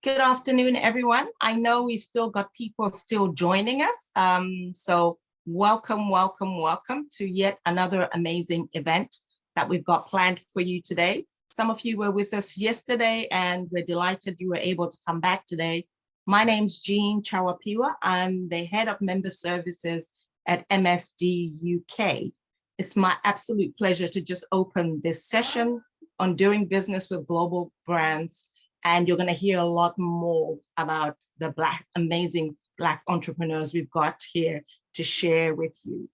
Good afternoon, everyone. I know we've still got people still joining us. So welcome to yet another amazing event that we've got planned for you today. Some of you were with us yesterday and we're delighted you were able to come back today. My name's Jean Chawapiwa. I'm the head of member services at MSDUK. It's my absolute pleasure to just open this session on doing business with global brands. And you're going to hear a lot more about the amazing Black entrepreneurs we've got here to share with you.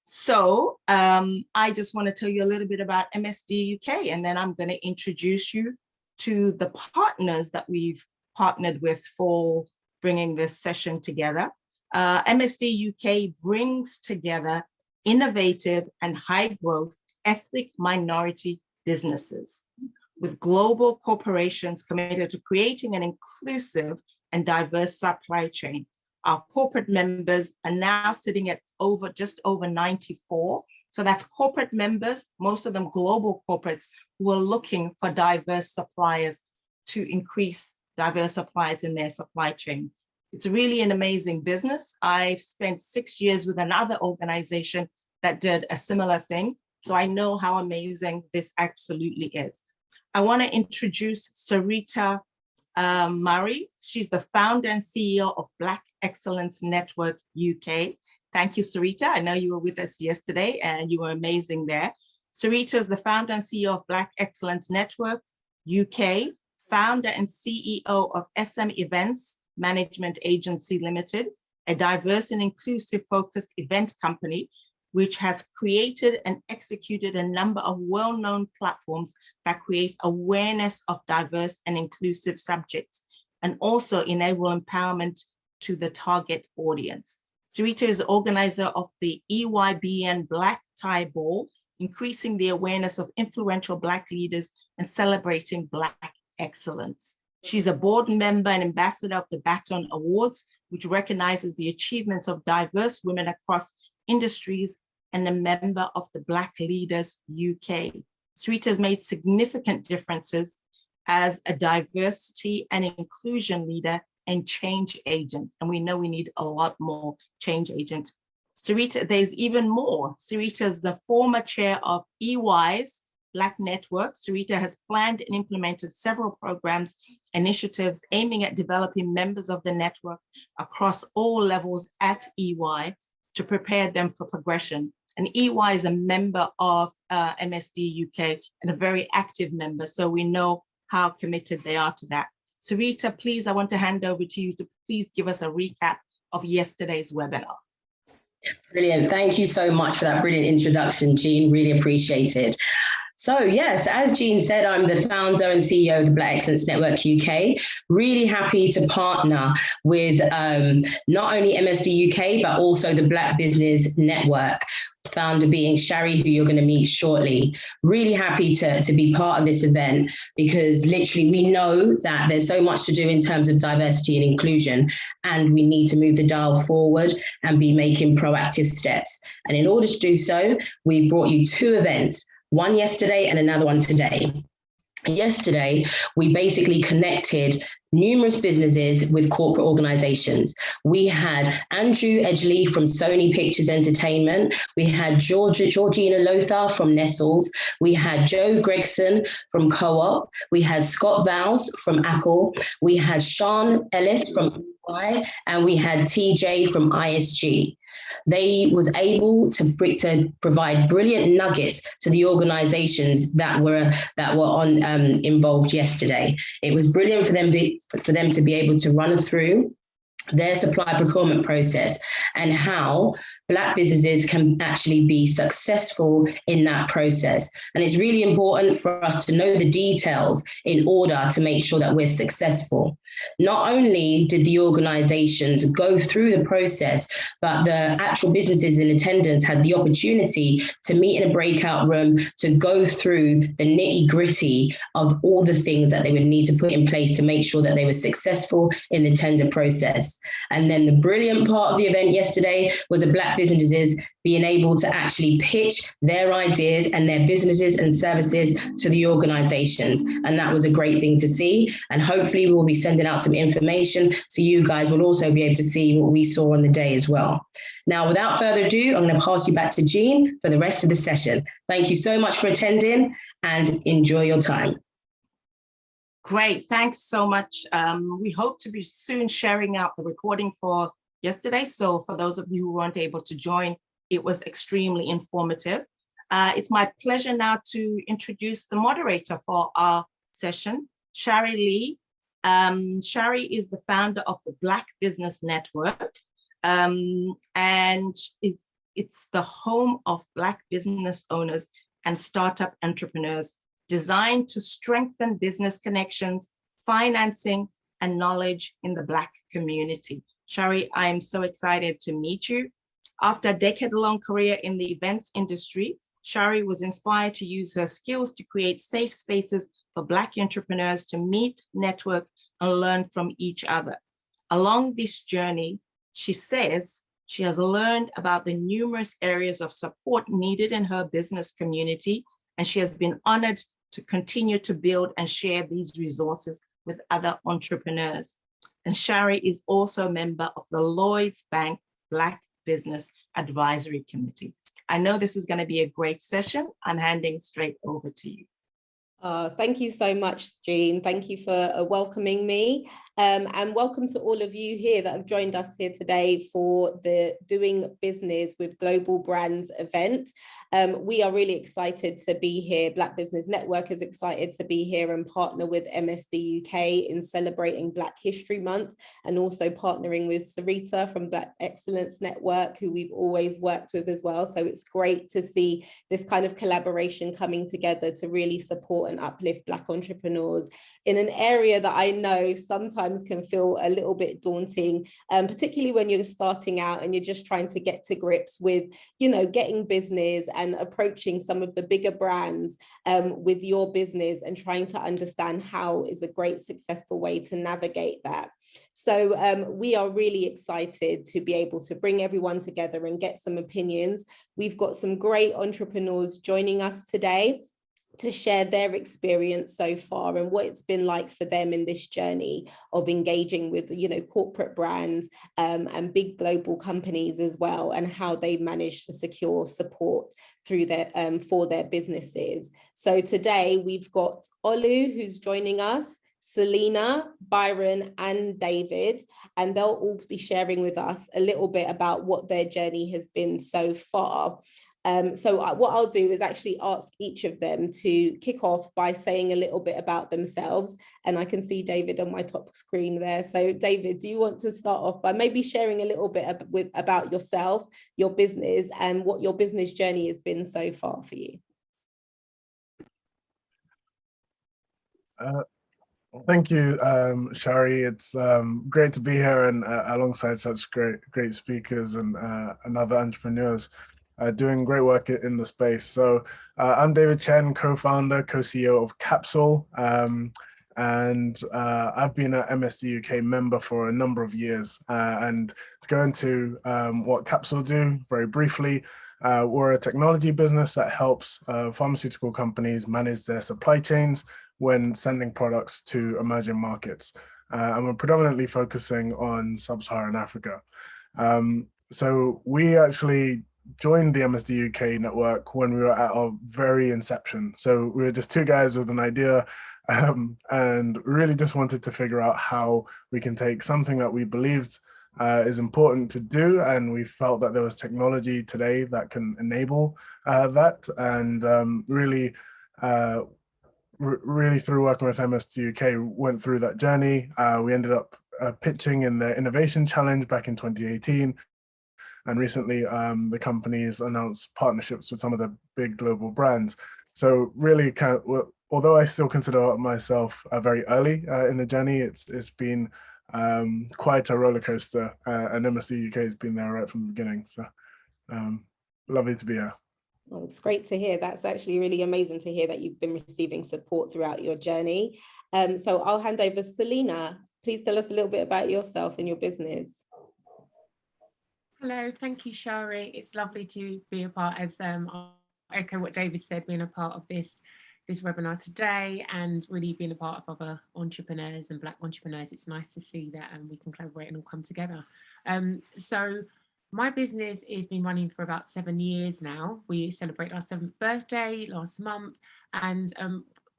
So I just want to tell you a little bit about MSDUK, and then I'm going to introduce you to the partners that we've partnered with for bringing this session together. MSDUK brings together innovative and high growth ethnic minority businesses with global corporations committed to creating an inclusive and diverse supply chain. Our corporate members are now sitting at just over 94. So that's corporate members, most of them global corporates, who are looking for diverse suppliers to increase diverse suppliers in their supply chain. It's really an amazing business. I've spent 6 years with another organization that did a similar thing. So I know how amazing this absolutely is. I want to introduce Sarita Murray. She's the founder and CEO of Black Excellence Network UK. Thank you, Sarita. I know you were with us yesterday and you were amazing there. Sarita is the founder and CEO of Black Excellence Network UK, founder and CEO of SM Events Management Agency Limited, a diverse and inclusive focused event company which has created and executed a number of well-known platforms that create awareness of diverse and inclusive subjects and also enable empowerment to the target audience. Sarita is the organizer of the EYBN Black Tie Ball, increasing the awareness of influential Black leaders and celebrating Black excellence. She's a board member and ambassador of the Baton Awards, which recognizes the achievements of diverse women across industries, and a member of the Black Leaders UK. Sarita has made significant differences as a diversity and inclusion leader and change agent. And we know we need a lot more change agent. Sarita, there's even more. Sarita is the former chair of EY's Black Network. Sarita has planned and implemented several programs, initiatives aiming at developing members of the network across all levels at EY to prepare them for progression. And EY is a member of MSD UK and a very active member, so we know how committed they are to that. Sarita, please, I want to hand over to you to please give us a recap of yesterday's webinar. Brilliant. Thank you so much for that brilliant introduction, Jean. Really appreciate it. So yes, as Jean said, I'm the founder and CEO of the Black Excellence Network UK. Really happy to partner with not only MSD UK, but also the Black Business Network, founder being Shari, who you're going to meet shortly. Really happy to be part of this event because literally we know that there's so much to do in terms of diversity and inclusion, and we need to move the dial forward and be making proactive steps. And in order to do so, we brought you 2 events. One yesterday and another one today. Yesterday, we basically connected numerous businesses with corporate organizations. We had Andrew Edgley from Sony Pictures Entertainment. We had Georgina Lothar from Nestles. We had Joe Gregson from Co-op. We had Scott Vowles from Apple. We had Sean Ellis from EY, and we had TJ from ISG. They was able to provide brilliant nuggets to the organizations that were involved yesterday. It was brilliant for them to be able to run through their supply procurement process and how Black businesses can actually be successful in that process. And it's really important for us to know the details in order to make sure that we're successful. Not only did the organizations go through the process, but the actual businesses in attendance had the opportunity to meet in a breakout room to go through the nitty-gritty of all the things that they would need to put in place to make sure that they were successful in the tender process. Process. And then the brilliant part of the event yesterday was the Black businesses being able to actually pitch their ideas and their businesses and services to the organizations. And that was a great thing to see. And hopefully we will be sending out some information so you guys will also be able to see what we saw on the day as well. Now, without further ado, I'm going to pass you back to Jean for the rest of the session. Thank you so much for attending and enjoy your time. Great, thanks so much. We hope to be soon sharing out the recording for yesterday. So for those of you who weren't able to join, it was extremely informative. It's my pleasure now to introduce the moderator for our session, Shari Lee. Shari is the founder of the Black Business Network, and it's the home of Black business owners and startup entrepreneurs, designed to strengthen business connections, financing, and knowledge in the Black community. Shari, I am so excited to meet you. After a decade-long career in the events industry, Shari was inspired to use her skills to create safe spaces for Black entrepreneurs to meet, network, and learn from each other. Along this journey, she says she has learned about the numerous areas of support needed in her business community, and she has been honored to continue to build and share these resources with other entrepreneurs. And Shari is also a member of the Lloyds Bank Black Business Advisory Committee. I know this is going to be a great session. I'm handing straight over to you. Thank you so much, Jean. Thank you for welcoming me. And welcome to all of you here that have joined us here today for the Doing Business with Global Brands event. We are really excited to be here. Black Business Network is excited to be here and partner with MSDUK in celebrating Black History Month, and also partnering with Sarita from Black Excellence Network, who we've always worked with as well. So it's great to see this kind of collaboration coming together to really support and uplift Black entrepreneurs in an area that I know sometimes can feel a little bit daunting, particularly when you're starting out and you're just trying to get to grips with, you know, getting business and approaching some of the bigger brands with your business and trying to understand how is a great successful way to navigate that. So we are really excited to be able to bring everyone together and get some opinions. We've got some great entrepreneurs joining us today to share their experience so far and what it's been like for them in this journey of engaging with, you know, corporate brands and big global companies as well, and how they've managed to secure support through their for their businesses. So today we've got Olu, who's joining us, Selena, Byron, and David, and they'll all be sharing with us a little bit about what their journey has been so far. So what I'll do is actually ask each of them to kick off by saying a little bit about themselves. And I can see David on my top screen there. So David, do you want to start off by maybe sharing a little bit about yourself, your business, and what your business journey has been so far for you? Thank you, Shari. It's great to be here and alongside such great speakers and other entrepreneurs doing great work in the space. So I'm David Chen, co-founder, co-CEO of Capsule, and I've been an MSDUK member for a number of years. And to go into what Capsule do very briefly, we're a technology business that helps pharmaceutical companies manage their supply chains when sending products to emerging markets. And we're predominantly focusing on sub-Saharan Africa. So we actually joined the MSDUK network when we were at our very inception. So we were just two guys with an idea and really just wanted to figure out how we can take something that we believed is important to do, and we felt that there was technology today that can enable that, and really through working with MSDUK, went through that journey. We ended up pitching in the Innovation Challenge back in 2018. And recently, the companies announced partnerships with some of the big global brands. So really, although I still consider myself very early in the journey, it's been quite a roller coaster, and MSDUK has been there right from the beginning. So lovely to be here. Well, it's great to hear. That's actually really amazing to hear that you've been receiving support throughout your journey. So I'll hand over. Selena, please tell us a little bit about yourself and your business. Hello, thank you, Shari. It's lovely to be a part, as I'll echo what David said, being a part of this webinar today and really being a part of other entrepreneurs and Black entrepreneurs. It's nice to see that we can collaborate and all come together. So my business has been running for about 7 years now. We celebrate our 7th birthday last month, and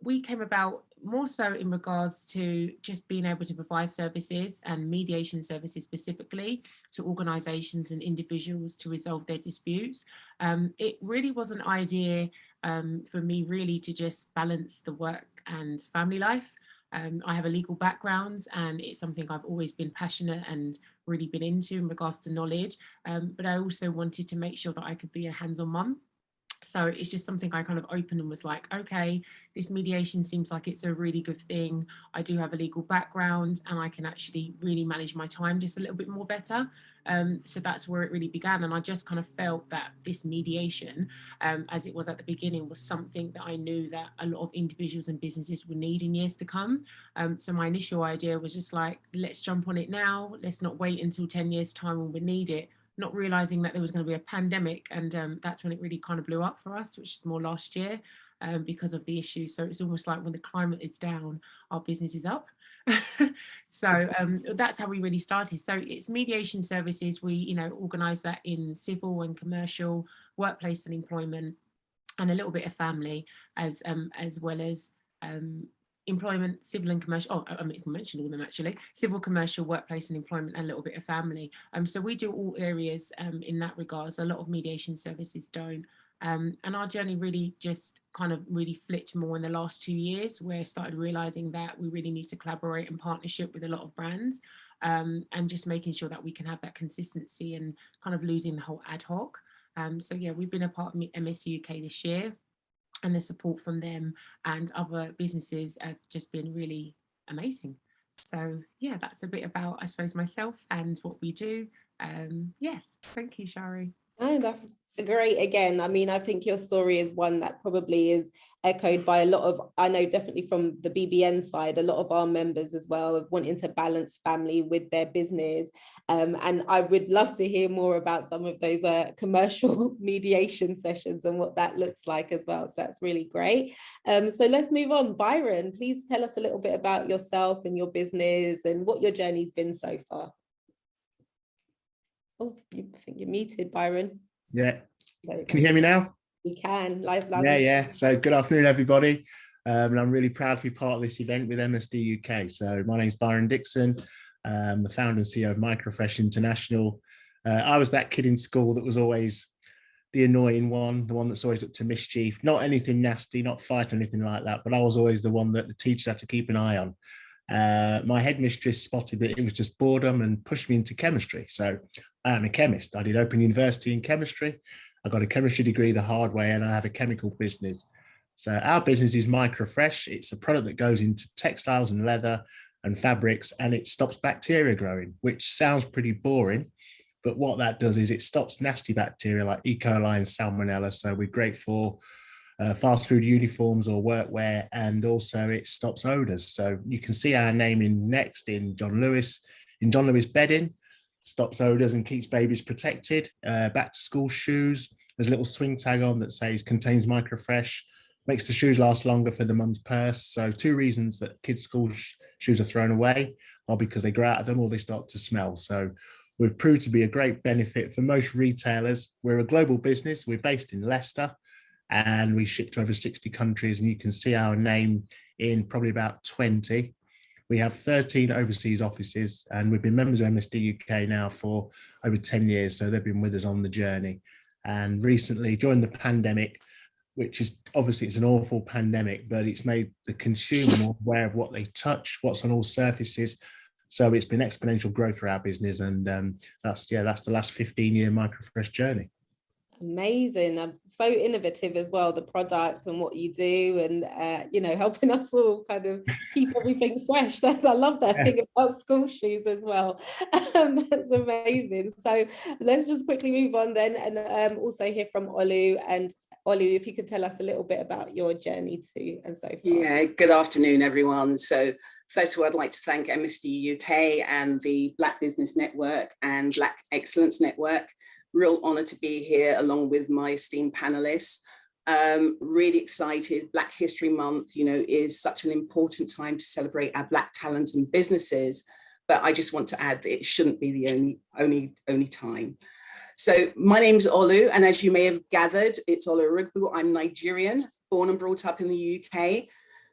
we came about more so in regards to just being able to provide services and mediation services specifically to organisations and individuals to resolve their disputes. It really was an idea for me really to just balance the work and family life. I have a legal background, and it's something I've always been passionate and really been into in regards to knowledge, but I also wanted to make sure that I could be a hands-on mum. So it's just something I kind of opened and was like, okay, this mediation seems like it's a really good thing. I do have a legal background and I can actually really manage my time just a little bit more better. So that's where it really began. And I just kind of felt that this mediation, as it was at the beginning, was something that I knew that a lot of individuals and businesses would need in years to come. So my initial idea was just like, let's jump on it now. Let's not wait until 10 years time when we need it. Not realizing that there was going to be a pandemic, and that's when it really kind of blew up for us, which is more last year because of the issues. So it's almost like when the climate is down, our business is up. So that's how we really started. So it's mediation services. We, organise that in civil and commercial, workplace and employment, and a little bit of family, as well as employment, civil and commercial. I mentioned all of them actually. Civil, commercial, workplace and employment, and a little bit of family. So we do all areas in that regards. A lot of mediation services don't. And our journey really just kind of really flipped more in the last 2 years, where I started realizing that we really need to collaborate and partnership with a lot of brands, and just making sure that we can have that consistency and kind of losing the whole ad hoc. So yeah, we've been a part of MSDUK this year, and the support from them and other businesses have just been really amazing. So yeah, that's a bit about, I suppose, myself and what we do. Yes, thank you, Shari. Oh, that's great. Again, I mean, I think your story is one that probably is echoed by a lot of, I know definitely from the BBN side, a lot of our members as well of wanting to balance family with their business. And I would love to hear more about some of those commercial mediation sessions and what that looks like as well. So that's really great. So let's move on. Byron, please tell us a little bit about yourself and your business and what your journey's been so far. Oh, I think you're muted, Byron. Yeah. Can you hear me now? We can. Live. Yeah. So good afternoon, everybody. And I'm really proud to be part of this event with MSD UK. So my name's Byron Dixon. I'm the founder and CEO of Microfresh International. I was that kid in school that was always the annoying one, the one that's always up to mischief, not anything nasty, not fight or anything like that, but I was always the one that the teachers had to keep an eye on. My headmistress spotted that it was just boredom and pushed me into chemistry. So I am a chemist. I did Open University in chemistry. I got a chemistry degree the hard way, and I have a chemical business. So our business is Microfresh. It's a product that goes into textiles and leather and fabrics, and it stops bacteria growing, which sounds pretty boring. But what that does is it stops nasty bacteria like E. coli and salmonella. So we're great for fast food uniforms or workwear, and also it stops odors. So you can see our name in next in John Lewis bedding, stops odors and keeps babies protected. Back to school shoes, there's a little swing tag on that says contains Microfresh, makes the shoes last longer for the mum's purse. So 2 reasons that kids' school shoes are thrown away are because they grow out of them or they start to smell. So we've proved to be a great benefit for most retailers. We're a global business. We're based in Leicester, and we ship to over 60 countries, and you can see our name in probably about 20. We have 13 overseas offices, and we've been members of MSD UK now for over 10 years, so they've been with us on the journey. And recently, during the pandemic, which is obviously it's an awful pandemic, but it's made the consumer more aware of what they touch, what's on all surfaces. So it's been exponential growth for our business, and that's the last 15-year Microfresh journey. Amazing. I'm so innovative as well, the product and what you do, and helping us all kind of keep everything fresh. I love that thing about school shoes as well. That's amazing. So let's just quickly move on then, and also hear from Olu. And Olu, if you could tell us a little bit about your journey too and so far. Yeah, good afternoon, everyone. So first of all, I'd like to thank MSDUK and the Black Business Network and Black Excellence Network. Real honor to be here along with my esteemed panelists. Really excited. Black History Month, is such an important time to celebrate our Black talent and businesses. But I just want to add that it shouldn't be the only time. So my name is Olu, and as you may have gathered, it's Olu. I'm Nigerian, born and brought up in the UK,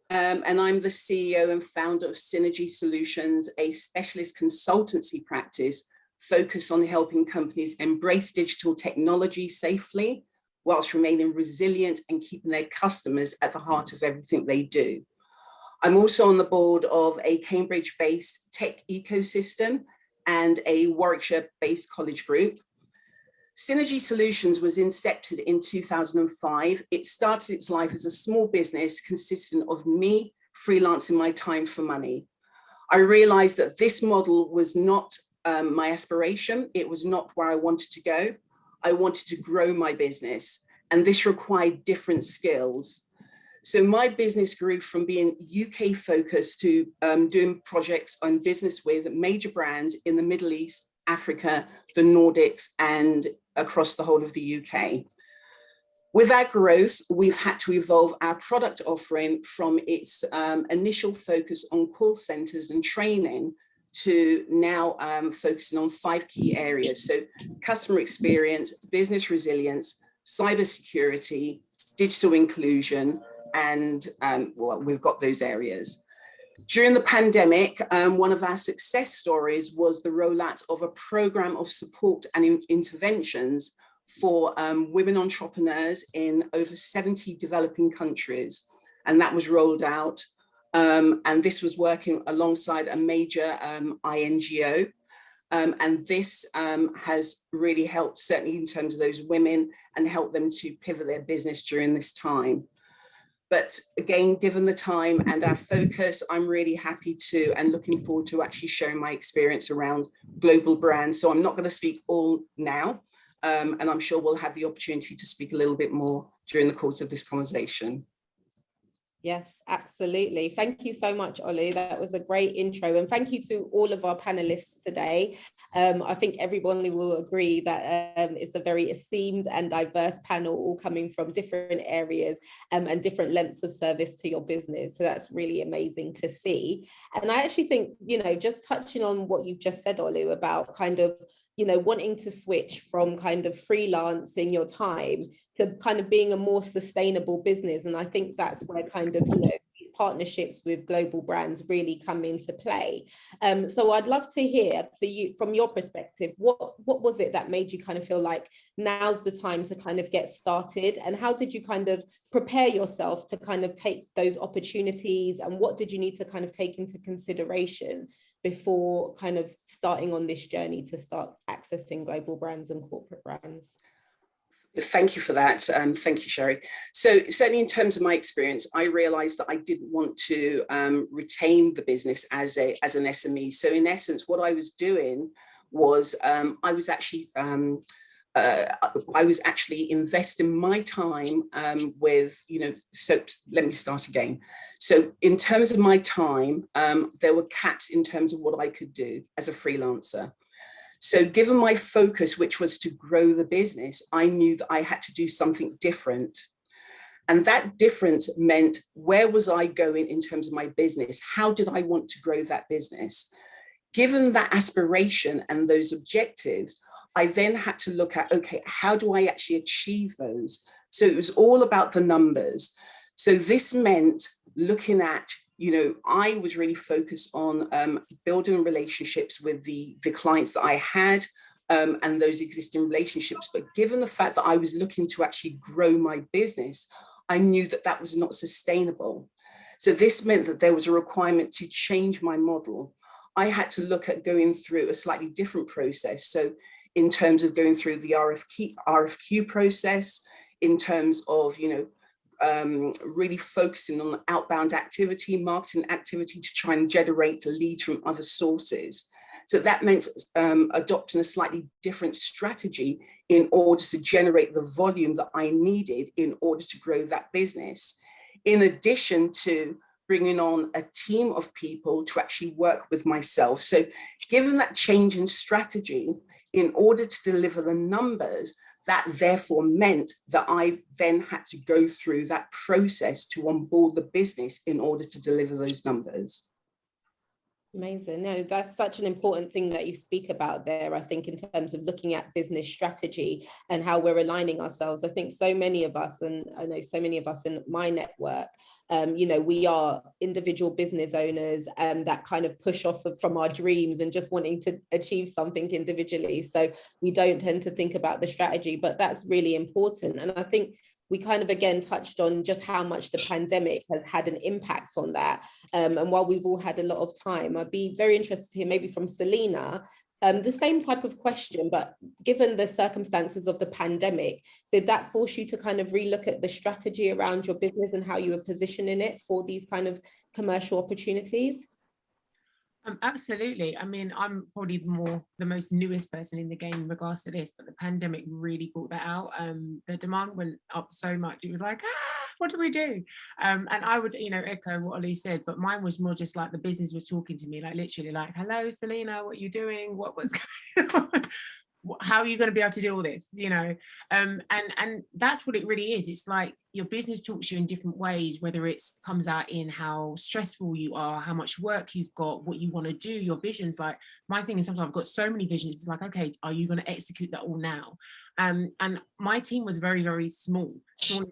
and I'm the CEO and founder of Synergy Solutions, a specialist consultancy practice focused on helping companies embrace digital technology safely, whilst remaining resilient and keeping their customers at the heart of everything they do. I'm also on the board of a Cambridge-based tech ecosystem and a Warwickshire-based college group. Synergy Solutions was incepted in 2005. It started its life as a small business consisting of me freelancing my time for money. I realized that this model was not my aspiration. It was not where I wanted to go. I wanted to grow my business, and this required different skills. So my business grew from being UK focused to doing projects on business with major brands in the Middle East, Africa, the Nordics, and across the whole of the UK. With our growth, we've had to evolve our product offering from its initial focus on call centers and training to now focusing on 5 key areas. So customer experience, business resilience, cybersecurity, digital inclusion, and well, we've got those areas. During the pandemic, one of our success stories was the rollout of a program of support and interventions for women entrepreneurs in over 70 developing countries. And that was rolled out. And this was working alongside a major INGO. And this has really helped, certainly in terms of those women, and helped them to pivot their business during this time. But again, given the time and our focus, I'm really happy to and looking forward to actually sharing my experience around global brands. So I'm not going to speak all now, and I'm sure we'll have the opportunity to speak a little bit more during the course of this conversation. Yes, absolutely. Thank you so much, Olu. That was a great intro. And thank you to all of our panelists today. I think everyone will agree that it's a very esteemed and diverse panel, all coming from different areas and different lengths of service to your business. So that's really amazing to see. And I actually think, just touching on what you've just said, Olu, about kind of, wanting to switch from kind of freelancing your time to kind of being a more sustainable business. And I think that's where kind of, partnerships with global brands really come into play. So I'd love to hear for you, from your perspective, what was it that made you kind of feel like now's the time to kind of get started? And how did you kind of prepare yourself to kind of take those opportunities? And what did you need to kind of take into consideration before kind of starting on this journey to start accessing global brands and corporate brands? Thank you for that. Thank you, Sherry. So certainly in terms of my experience, I realized that I didn't want to retain the business as an SME. So in essence, what I was doing was I was actually investing my time with, so let me start again. So in terms of my time, there were caps in terms of what I could do as a freelancer. So given my focus, which was to grow the business, I knew that I had to do something different. And that difference meant, where was I going in terms of my business? How did I want to grow that business? Given that aspiration and those objectives, I then had to look at, okay, how do I actually achieve those? So it was all about the numbers. So this meant looking at, I was really focused on building relationships with the clients that I had and those existing relationships. But given the fact that I was looking to actually grow my business, I knew that that was not sustainable. So this meant that there was a requirement to change my model. I had to look at going through a slightly different process. So in terms of going through the RFQ process, in terms of, really focusing on outbound activity, marketing activity to try and generate leads from other sources. So that meant adopting a slightly different strategy in order to generate the volume that I needed in order to grow that business, in addition to bringing on a team of people to actually work with myself. So given that change in strategy, in order to deliver the numbers, that therefore meant that I then had to go through that process to onboard the business in order to deliver those numbers. Amazing. No, that's such an important thing that you speak about there, I think, in terms of looking at business strategy and how we're aligning ourselves. I think so many of us, and I know so many of us in my network, you know, we are individual business owners that kind of push off from our dreams and just wanting to achieve something individually. So we don't tend to think about the strategy, but that's really important. And I think we kind of again touched on just how much the pandemic has had an impact on that. And while we've all had a lot of time, I'd be very interested to hear maybe from Selena, the same type of question, but given the circumstances of the pandemic, did that force you to kind of relook at the strategy around your business and how you were positioning it for these kind of commercial opportunities? Absolutely. I mean, I'm probably the most newest person in the game in regards to this, but the pandemic really brought that out. The demand went up so much. It was like, what do we do? And I would, you know, echo what Olu said, but mine was more just like the business was talking to me, like literally like, hello, Selena, what are you doing? What was going on? How are you going to be able to do all this, you know? And that's what it really is. It's like your business talks to you in different ways, whether it comes out in how stressful you are, how much work you've got, what you want to do, your visions. Like my thing is sometimes I've got so many visions. It's like, okay, are you going to execute that all now? And my team was very, very small.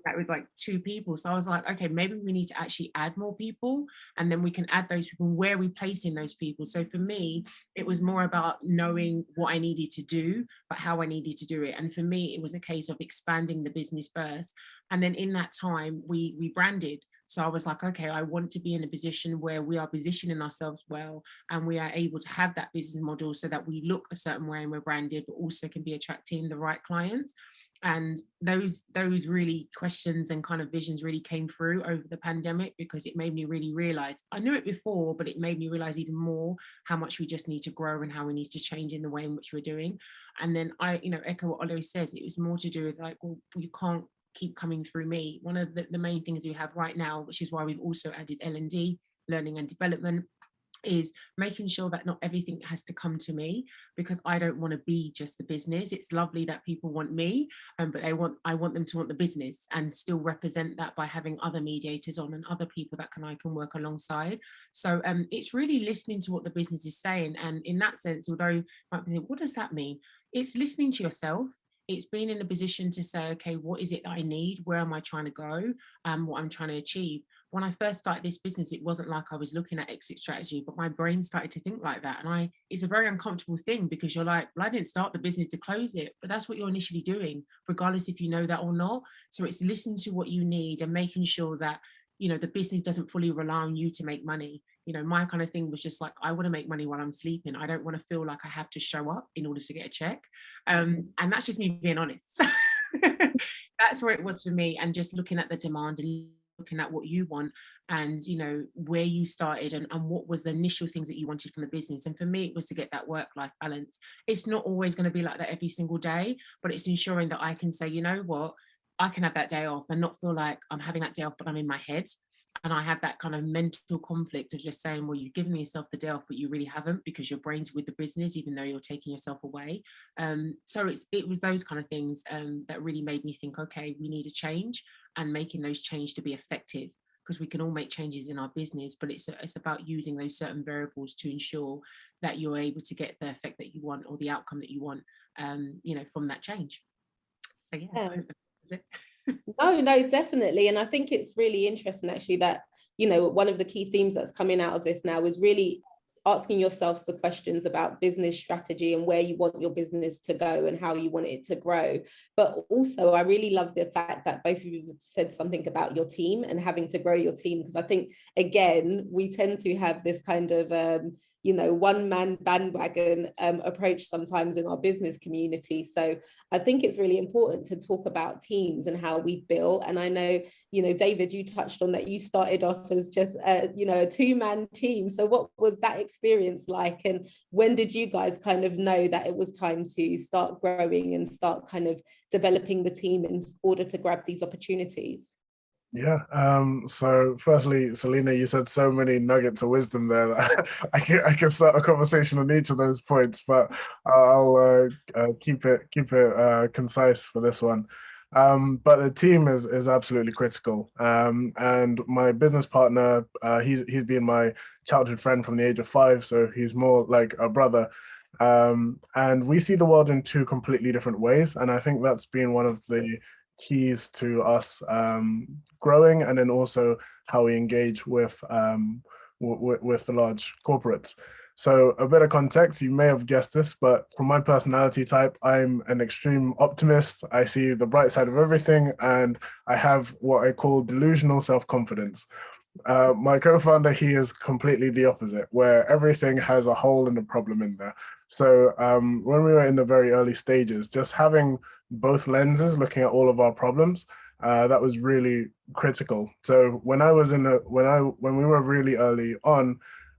That was like 2 people. So I was like, okay, maybe we need to actually add more people, and then we can add those people. Where are we placing those people? So for me, it was more about knowing what I needed to do, but how I needed to do it. And for me, it was a case of expanding the business first. And then in that time, we rebranded. So I was like, okay, I want to be in a position where we are positioning ourselves well, and we are able to have that business model so that we look a certain way and we're branded, but also can be attracting the right clients. And those really questions and kind of visions really came through over the pandemic, because it made me really realize, I knew it before, but it made me realize even more how much we just need to grow and how we need to change in the way in which we're doing. And then I, you know, echo what Olu says, it was more to do with like, well, you can't keep coming through me. One of the main things we have right now, which is why we've also added L&D, learning and development, is making sure that not everything has to come to me, because I don't want to be just the business. It's lovely that people want me, but I want them to want the business, and still represent that by having other mediators on and other people that I can work alongside. So it's really listening to what the business is saying. And in that sense, although you might be thinking, what does that mean? It's listening to yourself. It's being in a position to say, okay, what is it that I need? Where am I trying to go? What I'm trying to achieve. When I first started this business, it wasn't like I was looking at exit strategy, but my brain started to think like that. And it's a very uncomfortable thing, because you're like, well, I didn't start the business to close it, but that's what you're initially doing, regardless if you know that or not. So it's listening to what you need and making sure that, you know, the business doesn't fully rely on you to make money. You know, my kind of thing was just like, I want to make money while I'm sleeping. I don't want to feel like I have to show up in order to get a check. And that's just me being honest. That's where it was for me. And just looking at the demand and looking at what you want, and you know, where you started, and what was the initial things that you wanted from the business. And for me, it was to get that work-life balance. It's not always going to be like that every single day, but it's ensuring that I can say, you know what, I can have that day off and not feel like I'm having that day off, but I'm in my head. And I have that kind of mental conflict of just saying, well, you've given yourself the day off, but you really haven't, because your brain's with the business, even though you're taking yourself away. So it was those kind of things that really made me think, okay, we need a change, and making those changes to be effective, because we can all make changes in our business, but it's about using those certain variables to ensure that you're able to get the effect that you want, or the outcome that you want, you know, from that change. So yeah, I hope that's it. No, definitely. And I think it's really interesting actually that, you know, one of the key themes that's coming out of this now is really asking yourselves the questions about business strategy and where you want your business to go and how you want it to grow. But also, I really love the fact that both of you said something about your team and having to grow your team, because I think, again, we tend to have this kind of one-man bandwagon approach sometimes in our business community. So I think it's really important to talk about teams and how we build. And I know, David, you touched on that you started off as just a two-man team. So what was that experience like? And when did you guys kind of know that it was time to start growing and start kind of developing the team in order to grab these opportunities? Yeah. So firstly, Selena, you said so many nuggets of wisdom there that I can start a conversation on each of those points, but I'll keep it concise for this one. But the team is absolutely critical. And my business partner, he's been my childhood friend from the age of 5, so he's more like a brother. And we see the world in 2 completely different ways, and I think that's been one of the keys to us growing, and then also how we engage with the large corporates. So a bit of context, you may have guessed this, but from my personality type, I'm an extreme optimist. I see the bright side of everything, and I have what I call delusional self-confidence. My co-founder, he is completely the opposite, where everything has a hole and a problem in there. So when we were in the very early stages, just having both lenses looking at all of our problems, that was really critical. So when we were really early on,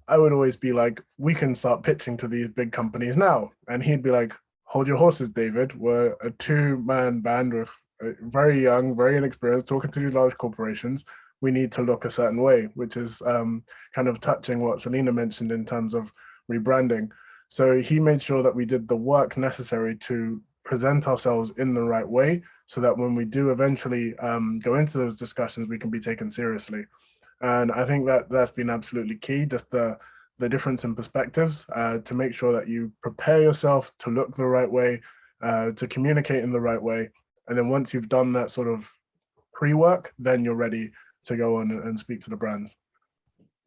I would always be like, we can start pitching to these big companies now. And he'd be like, hold your horses, David. We're a 2-man band with very young, very inexperienced, talking to these large corporations. We need to look a certain way, which is kind of touching what Selena mentioned in terms of rebranding. So he made sure that we did the work necessary to present ourselves in the right way, so that when we do eventually go into those discussions, we can be taken seriously. And I think that that's been absolutely key, just the difference in perspectives, to make sure that you prepare yourself to look the right way, to communicate in the right way. And then once you've done that sort of pre-work, then you're ready to go on and speak to the brands.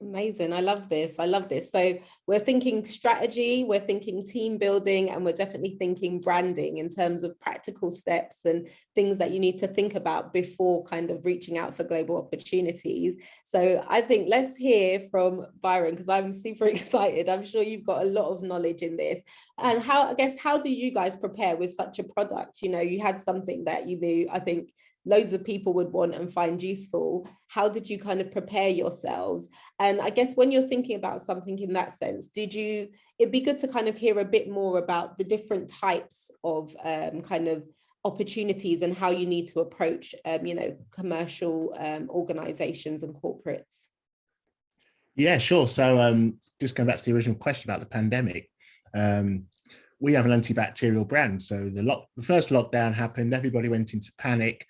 Amazing. I love this. I love this. So we're thinking strategy, we're thinking team building, and we're definitely thinking branding in terms of practical steps and things that you need to think about before kind of reaching out for global opportunities. So I think let's hear from Byron, because I'm super excited. I'm sure you've got a lot of knowledge in this. And how do you guys prepare with such a product? You had something that you knew, I think, loads of people would want and find useful. How did you kind of prepare yourselves? And I guess when you're thinking about something in that sense, it'd be good to kind of hear a bit more about the different types of kind of opportunities and how you need to approach, commercial organizations and corporates. Yeah, sure. So just going back to the original question about the pandemic, we have an antibacterial brand. So the first lockdown happened, everybody went into panic.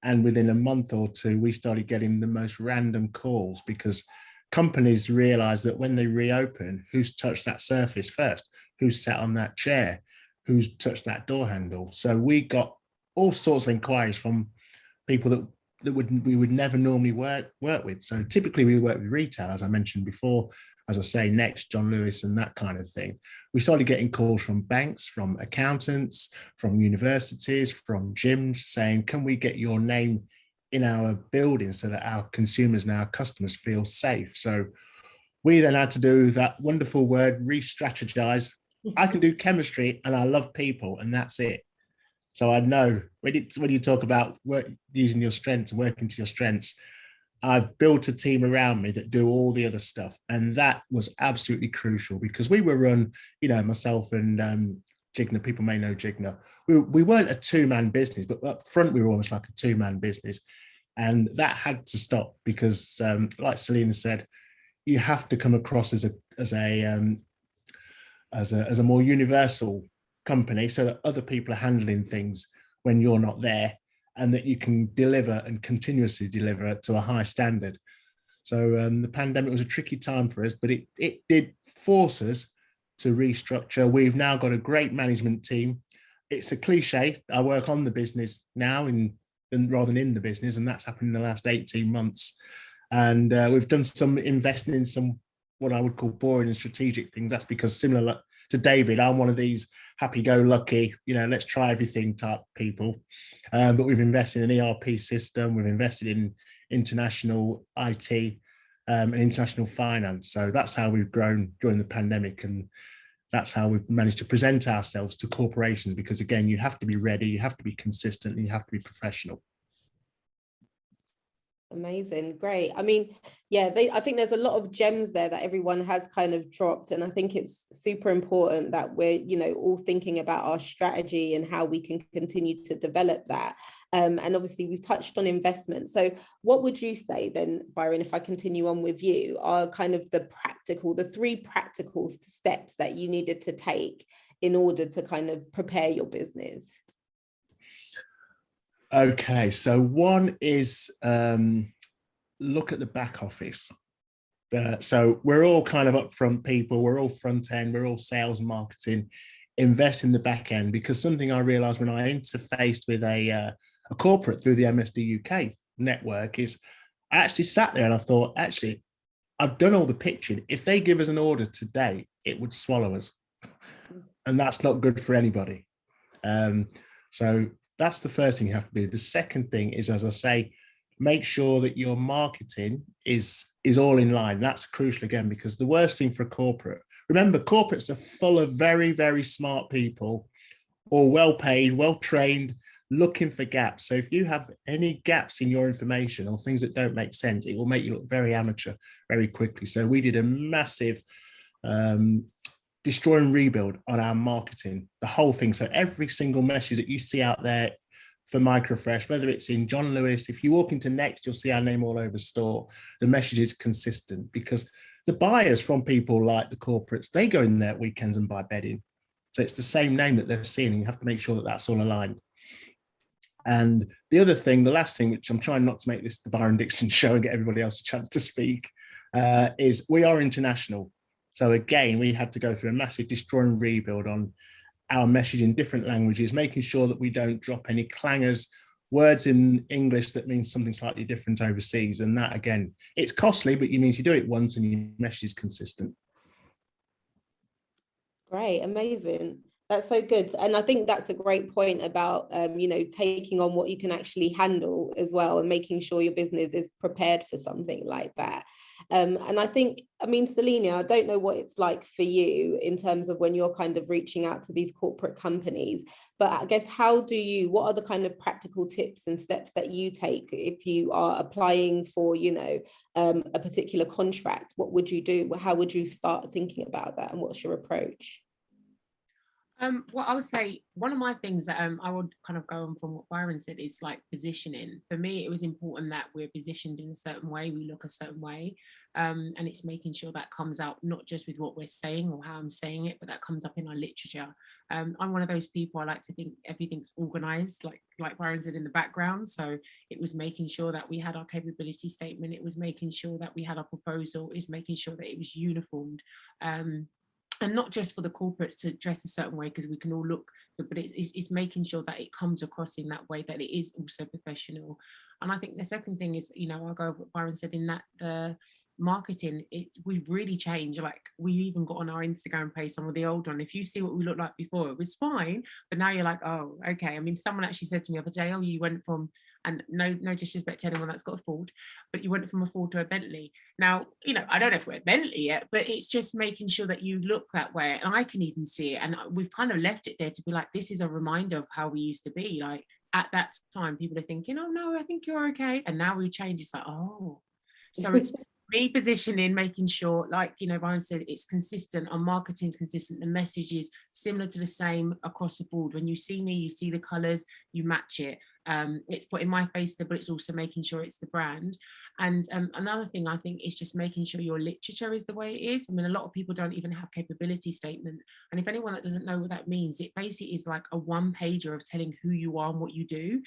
And within a month or 2, we started getting the most random calls, because companies realized that when they reopen, who's touched that surface first? Who's sat on that chair? Who's touched that door handle? So we got all sorts of inquiries from people that we would never normally work with. So typically we work with retail, as I mentioned before, as I say, Next, John Lewis and that kind of thing. We started getting calls from banks, from accountants, from universities, from gyms saying, can we get your name in our building so that our consumers and our customers feel safe? So we then had to do that wonderful word, re-strategize. I can do chemistry and I love people, and that's it. So I know when you talk about using your strengths and working to your strengths, I've built a team around me that do all the other stuff. And that was absolutely crucial, because we were run, myself and Jigna, people may know Jigna. We weren't a 2-man business, but up front we were almost like a 2-man business. And that had to stop, because like Selena said, you have to come across as a more universal company, so that other people are handling things when you're not there, and that you can deliver and continuously deliver to a high standard. So the pandemic was a tricky time for us, but it did force us to restructure. We've now got a great management team. It's a cliche, I work on the business now rather than in the business, and that's happened in the last 18 months. And we've done some investing in some what I would call boring and strategic things. That's because, similar to David, I'm one of these happy-go-lucky, let's try everything type people. But we've invested in an ERP system, we've invested in international IT, and international finance. So that's how we've grown during the pandemic, and that's how we've managed to present ourselves to corporations, because again, you have to be ready, you have to be consistent, and you have to be professional. Amazing, great. I mean, yeah, I think there's a lot of gems there that everyone has kind of dropped, and I think it's super important that we're, you know, all thinking about our strategy and how we can continue to develop that. And obviously we've touched on investment. So what would you say then, Byron, if I continue on with you, are kind of the three practical steps that you needed to take in order to kind of prepare your business? Okay, so one is look at the back office. So we're all kind of upfront people, we're all front end, we're all sales and marketing. Invest in the back end, because something I realized when I interfaced with a corporate through the MSDUK network is I actually sat there and I thought, actually, I've done all the pitching. If they give us an order today, it would swallow us. And that's not good for anybody. So that's the first thing you have to do. The second thing is, as I say, make sure that your marketing is all in line. That's crucial again, because the worst thing for a corporate, remember, corporates are full of very, very smart people, or well-paid, well-trained, looking for gaps. So if you have any gaps in your information or things that don't make sense, it will make you look very amateur very quickly. So we did a massive destroy and rebuild on our marketing, the whole thing. So every single message that you see out there for Microfresh, whether it's in John Lewis, if you walk into Next, you'll see our name all over the store. The message is consistent, because the buyers from people like the corporates, they go in there at weekends and buy bedding. So it's the same name that they're seeing, and you have to make sure that that's all aligned. And the other thing, the last thing, which I'm trying not to make this the Byron Dixon show and get everybody else a chance to speak, is we are international. So again, we had to go through a massive destroy and rebuild on our message in different languages, making sure that we don't drop any clangers, words in English that mean something slightly different overseas. And that, again, it's costly, but it means you do it once and your message is consistent. Great, amazing. That's so good. And I think that's a great point about, you know, taking on what you can actually handle as well, and making sure your business is prepared for something like that. And I think, I mean, Selena, I don't know what it's like for you in terms of when you're kind of reaching out to these corporate companies, but I guess what are the kind of practical tips and steps that you take if you are applying for, you know, a particular contract? What would you do? How would you start thinking about that? And what's your approach? Well, I would say one of my things that I would kind of go on from what Byron said is like positioning. For me, it was important that we're positioned in a certain way, we look a certain way, and it's making sure that comes out not just with what we're saying or how I'm saying it, but that comes up in our literature. I'm one of those people, I like to think everything's organized, like Byron said, in the background. So it was making sure that we had our capability statement, it was making sure that we had our proposal, it was making sure that it was uniformed. And not just for the corporates to dress a certain way, because we can all look, but it's making sure that it comes across in that way, that it is also professional. And I think the second thing is, you know, I'll go with what Byron said in that the marketing, we've really changed. Like, we even got on our Instagram page some of the old one. If you see what we looked like before, it was fine, but now you're like, oh, okay. I mean, someone actually said to me the other day, oh, you went from, and no disrespect to anyone that's got a Ford, but you went from a Ford to a Bentley. Now, you know, I don't know if we're a Bentley yet, but it's just making sure that you look that way. And I can even see it. And we've kind of left it there to be like, this is a reminder of how we used to be. Like, at that time, people are thinking, oh, no, I think you're okay. And now we change. It's like, oh. So it's repositioning, making sure, like, you know, Ryan said, it's consistent, our marketing's consistent, the message is similar to the same across the board. When you see me, you see the colors, you match it. It's putting my face there, but it's also making sure it's the brand. And another thing I think is just making sure your literature is the way it is. I mean, a lot of people don't even have capability statement. And if anyone that doesn't know what that means, it basically is like a one-pager of telling who you are and what you do.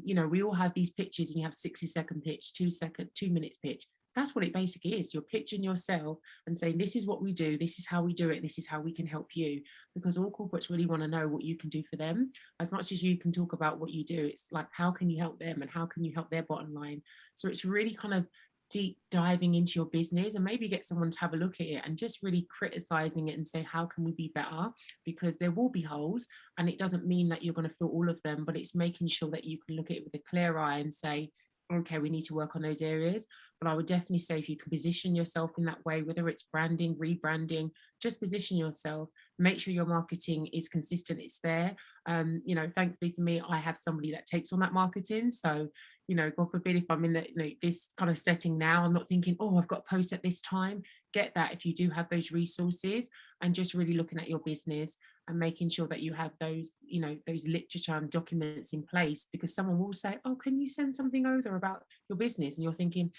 You know, we all have these pictures, and you have 60-second pitch, 2 minutes pitch. That's what it basically is. You're pitching yourself and saying, this is what we do, this is how we do it, this is how we can help you. Because all corporates really want to know what you can do for them. As much as you can talk about what you do, it's like, how can you help them and how can you help their bottom line? So it's really kind of deep diving into your business, and maybe get someone to have a look at it and just really criticizing it and say, how can we be better? Because there will be holes, and it doesn't mean that you're going to fill all of them, but it's making sure that you can look at it with a clear eye and say, okay, we need to work on those areas. But I would definitely say if you can position yourself in that way, whether it's branding, rebranding, just position yourself, make sure your marketing is consistent, it's there. You know, thankfully for me, I have somebody that takes on that marketing. So, you know, God forbid if I'm in the, you know, this kind of setting now, I'm not thinking, oh, I've got to post at this time. Get that if you do have those resources, and just really looking at your business and making sure that you have those, you know, those literature and documents in place, because someone will say, oh, can you send something over about your business? And you're thinking,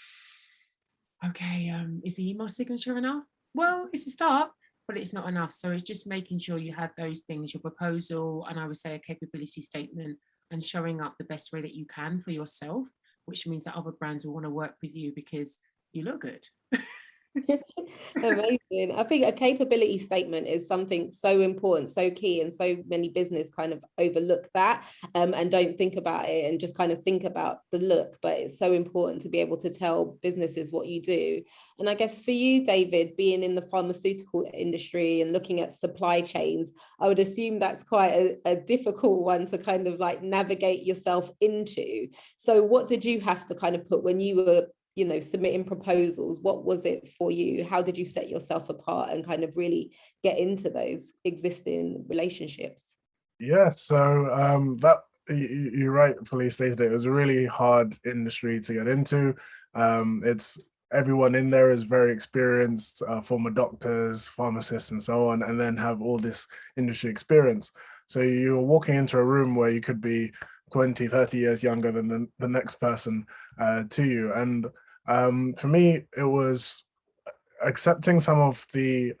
okay, is the email signature enough? Well, it's a start, but it's not enough. So it's just making sure you have those things, your proposal, and I would say a capability statement, and showing up the best way that you can for yourself, which means that other brands will want to work with you because you look good. Amazing. I think a capability statement is something so important, so key, and so many business kind of overlook that and don't think about it and just kind of think about the look, but it's so important to be able to tell businesses what you do. And I guess for you, David, being in the pharmaceutical industry and looking at supply chains, I would assume that's quite a difficult one to kind of like navigate yourself into. So what did you have to kind of put when you were, you know, submitting proposals? What was it for you? How did you set yourself apart and kind of really get into those existing relationships? Yeah, so you rightfully stated it was a really hard industry to get into. It's everyone in there is very experienced, former doctors, pharmacists, and so on, and then have all this industry experience. So you're walking into a room where you could be 20, 30 years younger than the next person to you. And for me, it was accepting some of the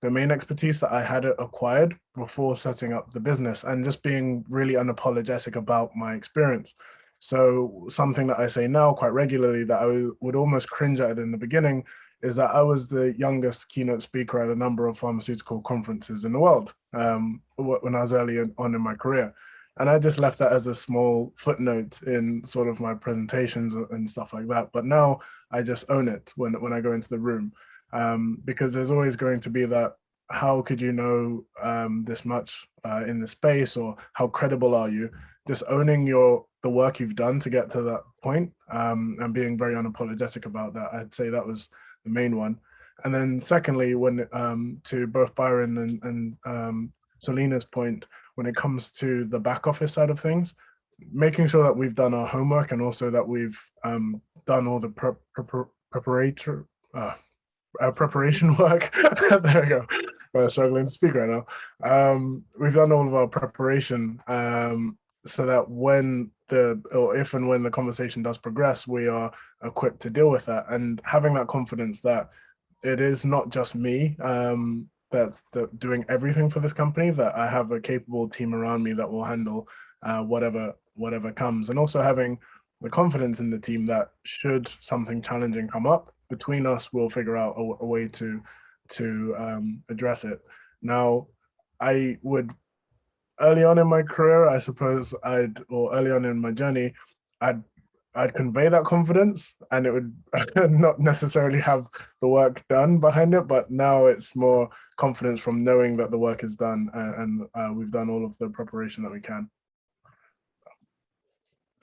domain expertise that I had acquired before setting up the business, and just being really unapologetic about my experience. So something that I say now quite regularly that I would almost cringe at in the beginning is that I was the youngest keynote speaker at a number of pharmaceutical conferences in the world when I was early on in my career. And I just left that as a small footnote in sort of my presentations and stuff like that. But now I just own it when I go into the room, because there's always going to be that, how could you know this much in the space, or how credible are you? Just owning the work you've done to get to that point, and being very unapologetic about that. I'd say that was the main one. And then secondly, when to both Byron and Selina's point, when it comes to the back office side of things, making sure that we've done our homework, and also that we've done all the preparation work. There we go. I'm struggling to speak right now. We've done all of our preparation so that if and when the conversation does progress, we are equipped to deal with that, and having that confidence that it is not just me that's doing everything for this company, that I have a capable team around me that will handle whatever comes, and also having the confidence in the team that should something challenging come up, between us we'll figure out a way to address it. Now, I would, early on in my career, I suppose early on in my journey, I'd convey that confidence, and it would not necessarily have the work done behind it. But now it's more confidence from knowing that the work is done, and we've done all of the preparation that we can.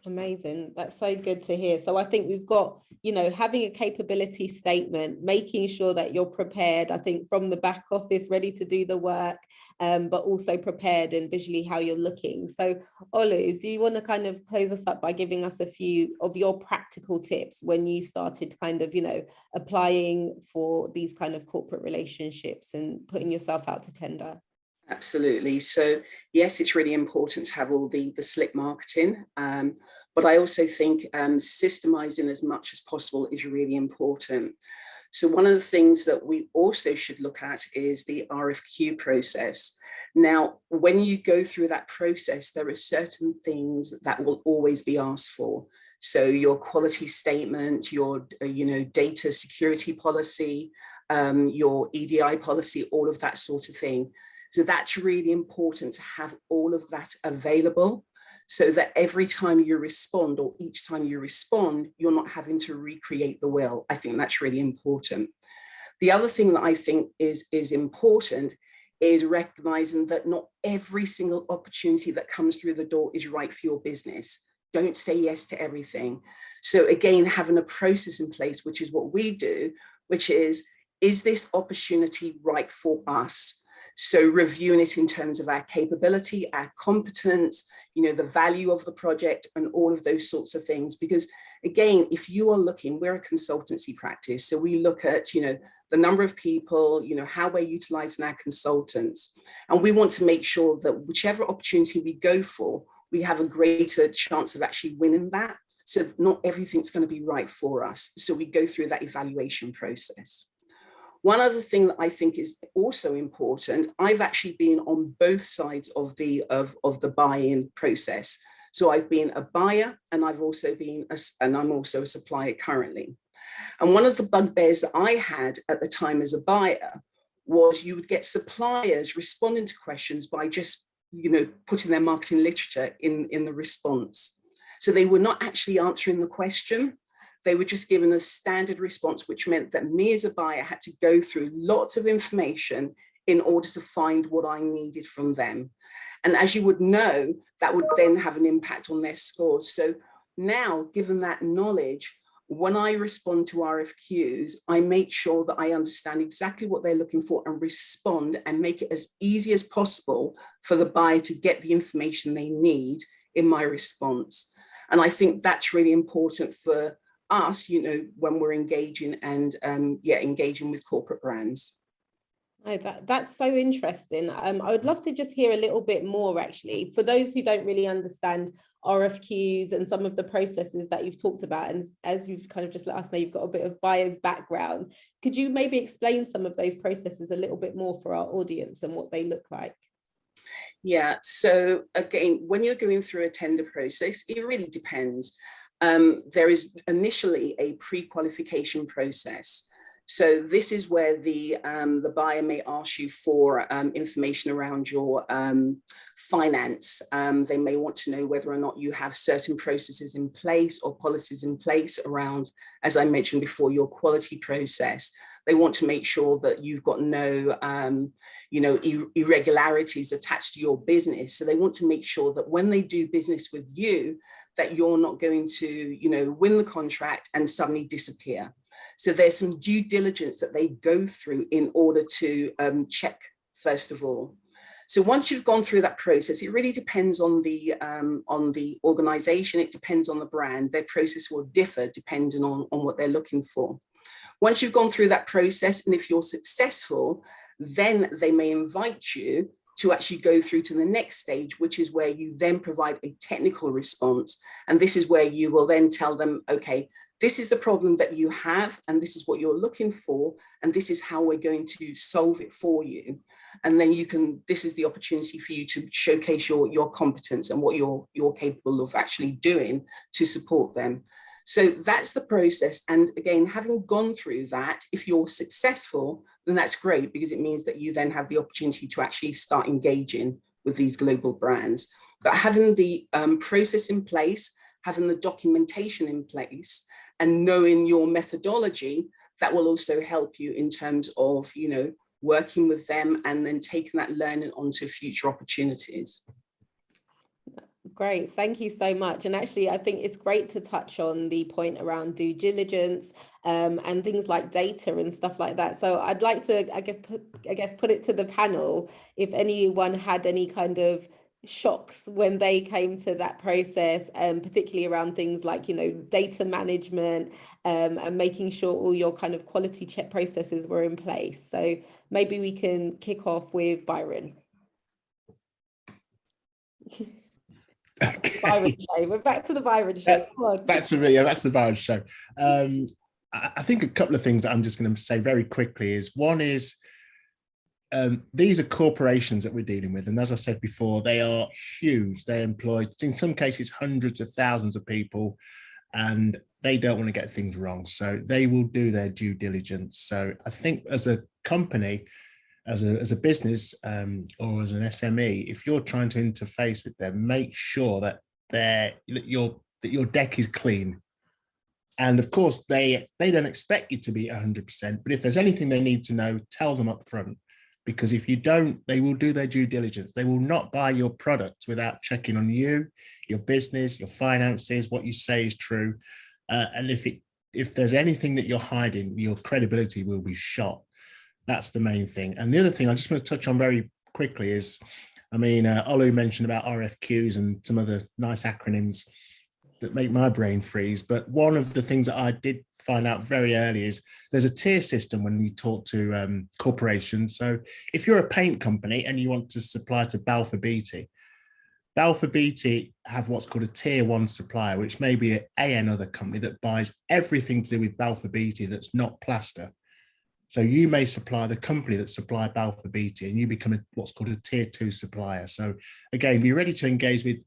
Amazing. That's so good to hear. So I think we've got, you know, having a capability statement, making sure that you're prepared, I think, from the back office, ready to do the work, but also prepared and visually how you're looking. So Olu, do you want to kind of close us up by giving us a few of your practical tips when you started kind of, you know, applying for these kind of corporate relationships and putting yourself out to tender? Absolutely. So yes, it's really important to have all the slick marketing, but I also think systemizing as much as possible is really important. So one of the things that we also should look at is the RFQ process. Now, when you go through that process, there are certain things that will always be asked for. So your quality statement, your data security policy, your EDI policy, all of that sort of thing. So that's really important to have all of that available, so that every time you respond, or each time you respond, you're not having to recreate the wheel. I think that's really important. The other thing that I think is important is recognizing that not every single opportunity that comes through the door is right for your business. don't say yes to everything. So again, having a process in place, which is what we do, which is this opportunity right for us? So reviewing it in terms of our capability, our competence, you know, the value of the project and all of those sorts of things. Because again, if you are looking, we're a consultancy practice. So we look at, you know, the number of people, you know, how we're utilizing our consultants. And we want to make sure that whichever opportunity we go for, we have a greater chance of actually winning that. So not everything's going to be right for us. So we go through that evaluation process. One other thing that I think is also important, I've actually been on both sides of the buy-in process. So I've been a buyer and I'm also a supplier currently. And one of the bugbears that I had at the time as a buyer was you would get suppliers responding to questions by just, you know, putting their marketing literature in the response. So they were not actually answering the question. They were just given a standard response, which meant that me as a buyer had to go through lots of information in order to find what I needed from them. And as you would know, that would then have an impact on their scores. So now, given that knowledge, when I respond to RFQs, I make sure that I understand exactly what they're looking for and respond and make it as easy as possible for the buyer to get the information they need in my response. And I think that's really important for us, you know, when we're engaging and engaging with corporate brands. Oh, that's so interesting. I would love to just hear a little bit more, actually, for those who don't really understand RFQs and some of the processes that you've talked about. And as you've kind of just let us know, you've got a bit of buyer's background. Could you maybe explain some of those processes a little bit more for our audience and what they look like? Yeah, so again, when you're going through a tender process, it really depends. There is initially a pre-qualification process. So this is where the buyer may ask you for information around your finance. They may want to know whether or not you have certain processes in place or policies in place around, as I mentioned before, your quality process. They want to make sure that you've got no irregularities attached to your business. So they want to make sure that when they do business with you, that you're not going to, you know, win the contract and suddenly disappear. So there's some due diligence that they go through in order to check, first of all. So once you've gone through that process, it really depends on the organization. It depends on the brand. Their process will differ depending on what they're looking for. Once you've gone through that process, and if you're successful, then they may invite you to actually go through to the next stage, which is where you then provide a technical response. And this is where you will then tell them, okay, this is the problem that you have, and this is what you're looking for, and this is how we're going to solve it for you. And then this is the opportunity for you to showcase your competence and what you're capable of actually doing to support them. So that's the process. And again, having gone through that, if you're successful, then that's great, because it means that you then have the opportunity to actually start engaging with these global brands. But having the process in place, having the documentation in place, and knowing your methodology, that will also help you in terms of, you know, working with them and then taking that learning onto future opportunities. Great, thank you so much. And actually, I think it's great to touch on the point around due diligence and things like data and stuff like that. So I'd like to, I guess, put it to the panel if anyone had any kind of shocks when they came to that process, particularly around things like, you know, data management and making sure all your kind of quality check processes were in place. So maybe we can kick off with Byron. Okay. Byron show. We're back to the Byron show. Come on. That's the Byron show. I think a couple of things that I'm just going to say very quickly is, one is these are corporations that we're dealing with, and as I said before, they are huge. They employ, in some cases, hundreds of thousands of people, and they don't want to get things wrong, so they will do their due diligence. So I think as a company, as a business or as an SME, if you're trying to interface with them, make sure that your deck is clean. And of course, they don't expect you to be 100%, but if there's anything they need to know, tell them up front. because if you don't, they will do their due diligence. They will not buy your product without checking on you, your business, your finances, what you say is true. And if there's anything that you're hiding, your credibility will be shot. That's the main thing. And the other thing I just want to touch on very quickly is, I mean, Olu mentioned about RFQs and some other nice acronyms that make my brain freeze. But one of the things that I did find out very early is there's a tier system when we talk to corporations. So if you're a paint company and you want to supply to Balfour Beatty have what's called a tier 1 supplier, which may be another company that buys everything to do with Balfour Beatty that's not plaster. So you may supply the company that supply Balfour Beatty and you become what's called a tier 2 supplier. So again, be ready to engage with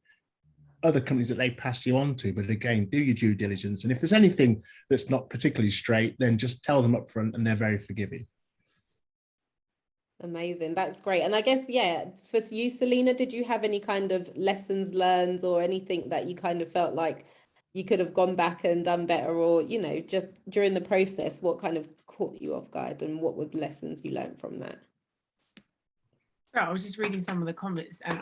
other companies that they pass you on to, but again, do your due diligence. And if there's anything that's not particularly straight, then just tell them up front and they're very forgiving. Amazing. That's great. And I guess, yeah, for you, Selena, did you have any kind of lessons learned or anything that you kind of felt like you could have gone back and done better, or, you know, just during the process, what kind of caught you off guard and what were the lessons you learned from that? So I was just reading some of the comments and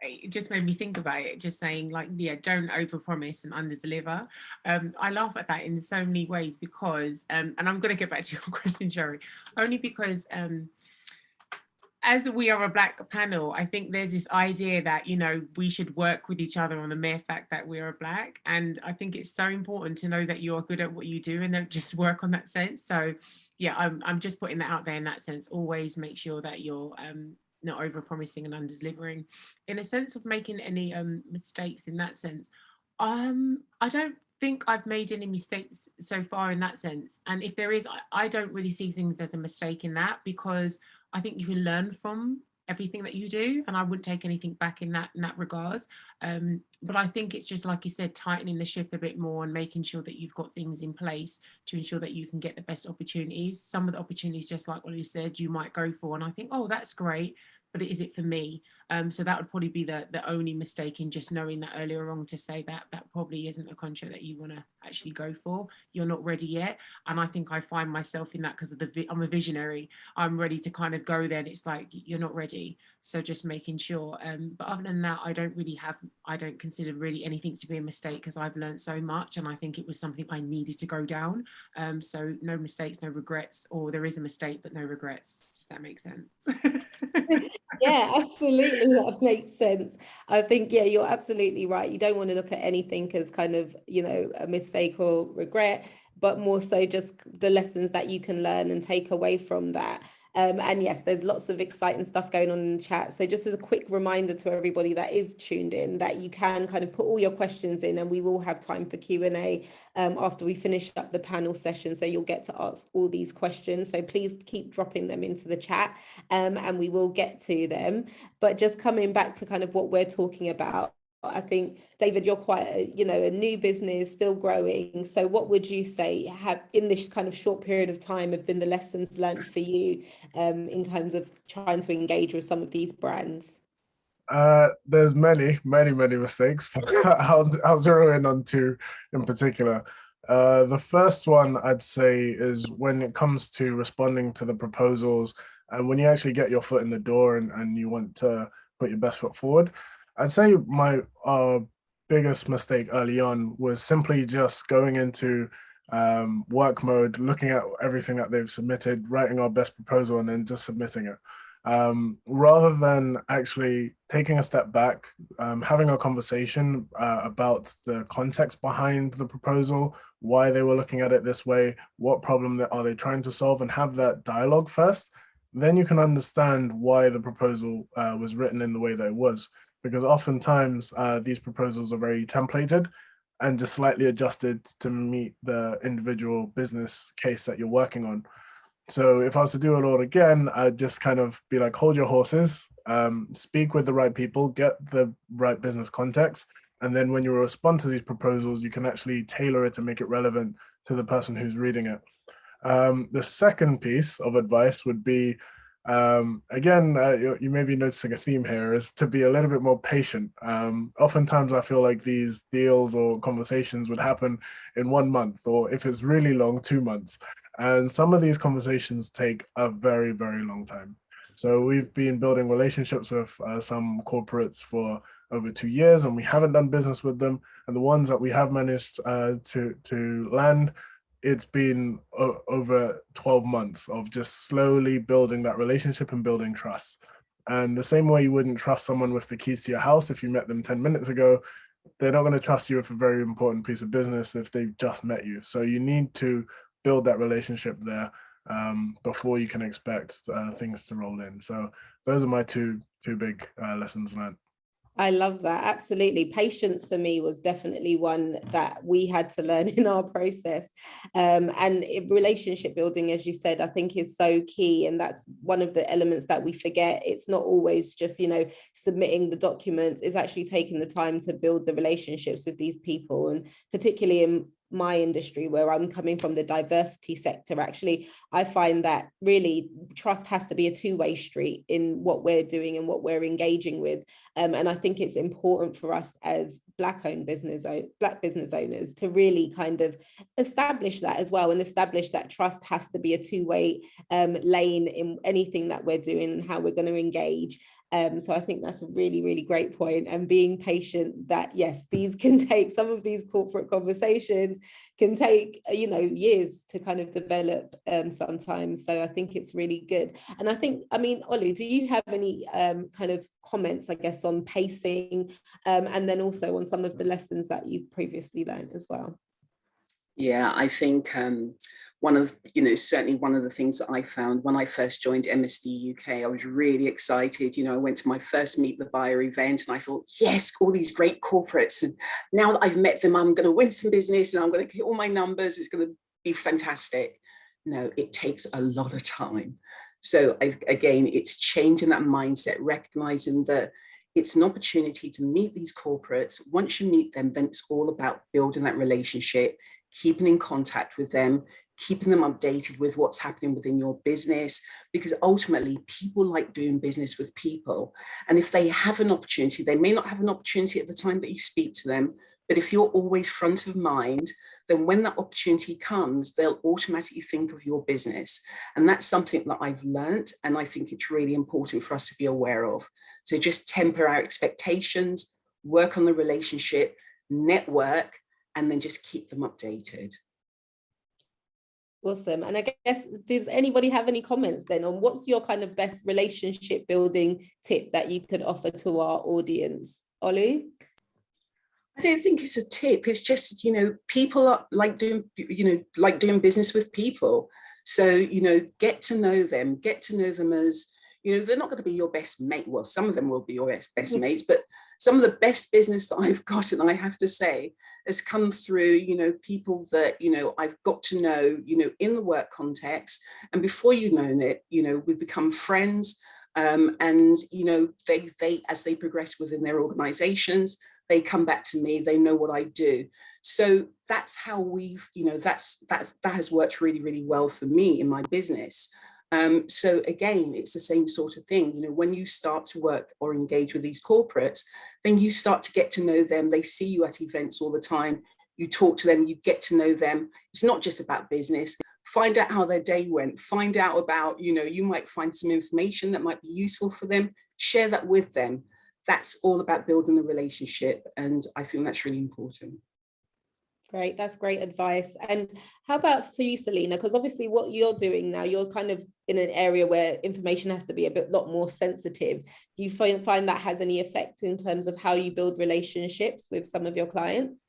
it just made me think about it, just saying like, yeah, don't overpromise and underdeliver. I laugh at that in so many ways because, and I'm going to get back to your question, Sherry, only because as we are a Black panel, I think there's this idea that, you know, we should work with each other on the mere fact that we are Black. And I think it's so important to know that you're good at what you do and don't just work on that sense. So yeah, I'm just putting that out there in that sense. Always make sure that you're not over promising and under delivering. In a sense of making any mistakes in that sense, I don't think I've made any mistakes so far in that sense. And if there is, I don't really see things as a mistake in that, because I think you can learn from everything that you do, and I wouldn't take anything back in that regards. But I think it's just, like you said, tightening the ship a bit more and making sure that you've got things in place to ensure that you can get the best opportunities. Some of the opportunities, just like what you said, you might go for and I think, oh, that's great, but is it for me? So that would probably be the only mistake, in just knowing that earlier on, to say that that probably isn't a contract that you want to actually go for. You're not ready yet. And I think I find myself in that because of I'm a visionary. I'm ready to kind of go there and it's like, you're not ready. So just making sure. But other than that, I don't consider really anything to be a mistake, because I've learned so much and I think it was something I needed to go down. So no mistakes, no regrets, or there is a mistake, but no regrets. Does that make sense? Yeah, absolutely. That makes sense. I think, yeah, you're absolutely right. You don't want to look at anything as kind of, you know, a mistake or regret, but more so just the lessons that you can learn and take away from that. And yes, there's lots of exciting stuff going on in the chat. So just as a quick reminder to everybody that is tuned in, that you can kind of put all your questions in, and we will have time for Q&A after we finish up the panel session. So you'll get to ask all these questions. So please keep dropping them into the chat and we will get to them. But just coming back to kind of what we're talking about, I think, David, you're quite a new business, still growing. So what would you say have, in this kind of short period of time, have been the lessons learned for you in terms of trying to engage with some of these brands? There's many mistakes, but I'll zero in on two in particular. The first one I'd say is when it comes to responding to the proposals, and when you actually get your foot in the door and you want to put your best foot forward. I'd say my biggest mistake early on was simply just going into work mode, looking at everything that they've submitted, writing our best proposal, and then just submitting it. Rather than actually taking a step back, having a conversation about the context behind the proposal, why they were looking at it this way, what problem are they trying to solve, and have that dialogue first. Then you can understand why the proposal was written in the way that it was. Because oftentimes these proposals are very templated and just slightly adjusted to meet the individual business case that you're working on. So if I was to do it all again, I'd just kind of be like, hold your horses, speak with the right people, get the right business context. And then when you respond to these proposals, you can actually tailor it and make it relevant to the person who's reading it. The second piece of advice would be, again, you may be noticing a theme here, is to be a little bit more patient. Oftentimes I feel like these deals or conversations would happen in 1 month, or if it's really long, 2 months. And some of these conversations take a very, very long time. So we've been building relationships with some corporates for over 2 years, and we haven't done business with them. And the ones that we have managed to land, it's been over 12 months of just slowly building that relationship and building trust. And the same way you wouldn't trust someone with the keys to your house if you met them 10 minutes ago, they're not going to trust you with a very important piece of business if they've just met you. So you need to build that relationship there before you can expect things to roll in. So those are my two big lessons learned. I love that. Absolutely. Patience for me was definitely one that we had to learn in our process. And relationship building, as you said, I think is so key. And that's one of the elements that we forget. It's not always just, submitting the documents. It's actually taking the time to build the relationships with these people. And particularly in my industry, where I'm coming from, the diversity sector, actually, I find that really trust has to be a two-way street in what we're doing and what we're engaging with. And I think it's important for us as Black business owners to really kind of establish that as well, and establish that trust has to be a two-way lane in anything that we're doing and how we're going to engage. So I think that's a really, really great point, and being patient that, yes, these can take, some of these corporate conversations can take, years to kind of develop sometimes. So I think it's really good. And I mean, Olu, do you have any kind of comments, I guess, on pacing and then also on some of the lessons that you've previously learned as well? Yeah, I think certainly one of the things that I found when I first joined MSDUK, I was really excited. I went to my first Meet the Buyer event and I thought, yes, all these great corporates. And now that I've met them, I'm going to win some business and I'm going to hit all my numbers. It's going to be fantastic. No, it takes a lot of time. So again, it's changing that mindset, recognizing that it's an opportunity to meet these corporates. Once you meet them, then it's all about building that relationship, keeping in contact with them, keeping them updated with what's happening within your business, because ultimately people like doing business with people. And if they have an opportunity, they may not have an opportunity at the time that you speak to them, but if you're always front of mind, then when that opportunity comes, they'll automatically think of your business. And that's something that I've learned, and I think it's really important for us to be aware of. So just temper our expectations, work on the relationship, network, and then just keep them updated. Awesome. And I guess, does anybody have any comments then on what's your kind of best relationship building tip that you could offer to our audience? Olu? I don't think it's a tip. It's just, people like doing business with people. So, get to know them as, they're not going to be your best mate. Well, some of them will be your best mates, but some of the best business that I've got, and I have to say, has come through, people that, I've got to know, in the work context. And before you know it, we've become friends. And, they, as they progress within their organizations, they come back to me, they know what I do. So that's how we've, that has worked really, really well for me in my business. So again, it's the same sort of thing. When you start to work or engage with these corporates, then you start to get to know them. They see you at events all the time. You talk to them, you get to know them. It's not just about business. Find out how their day went. Find out about, you might find some information that might be useful for them. Share that with them. That's all about building the relationship. And I think that's really important. Great, that's great advice. And how about for you, Selena? Because obviously what you're doing now, you're kind of in an area where information has to be a lot more sensitive. Do you find that has any effect in terms of how you build relationships with some of your clients?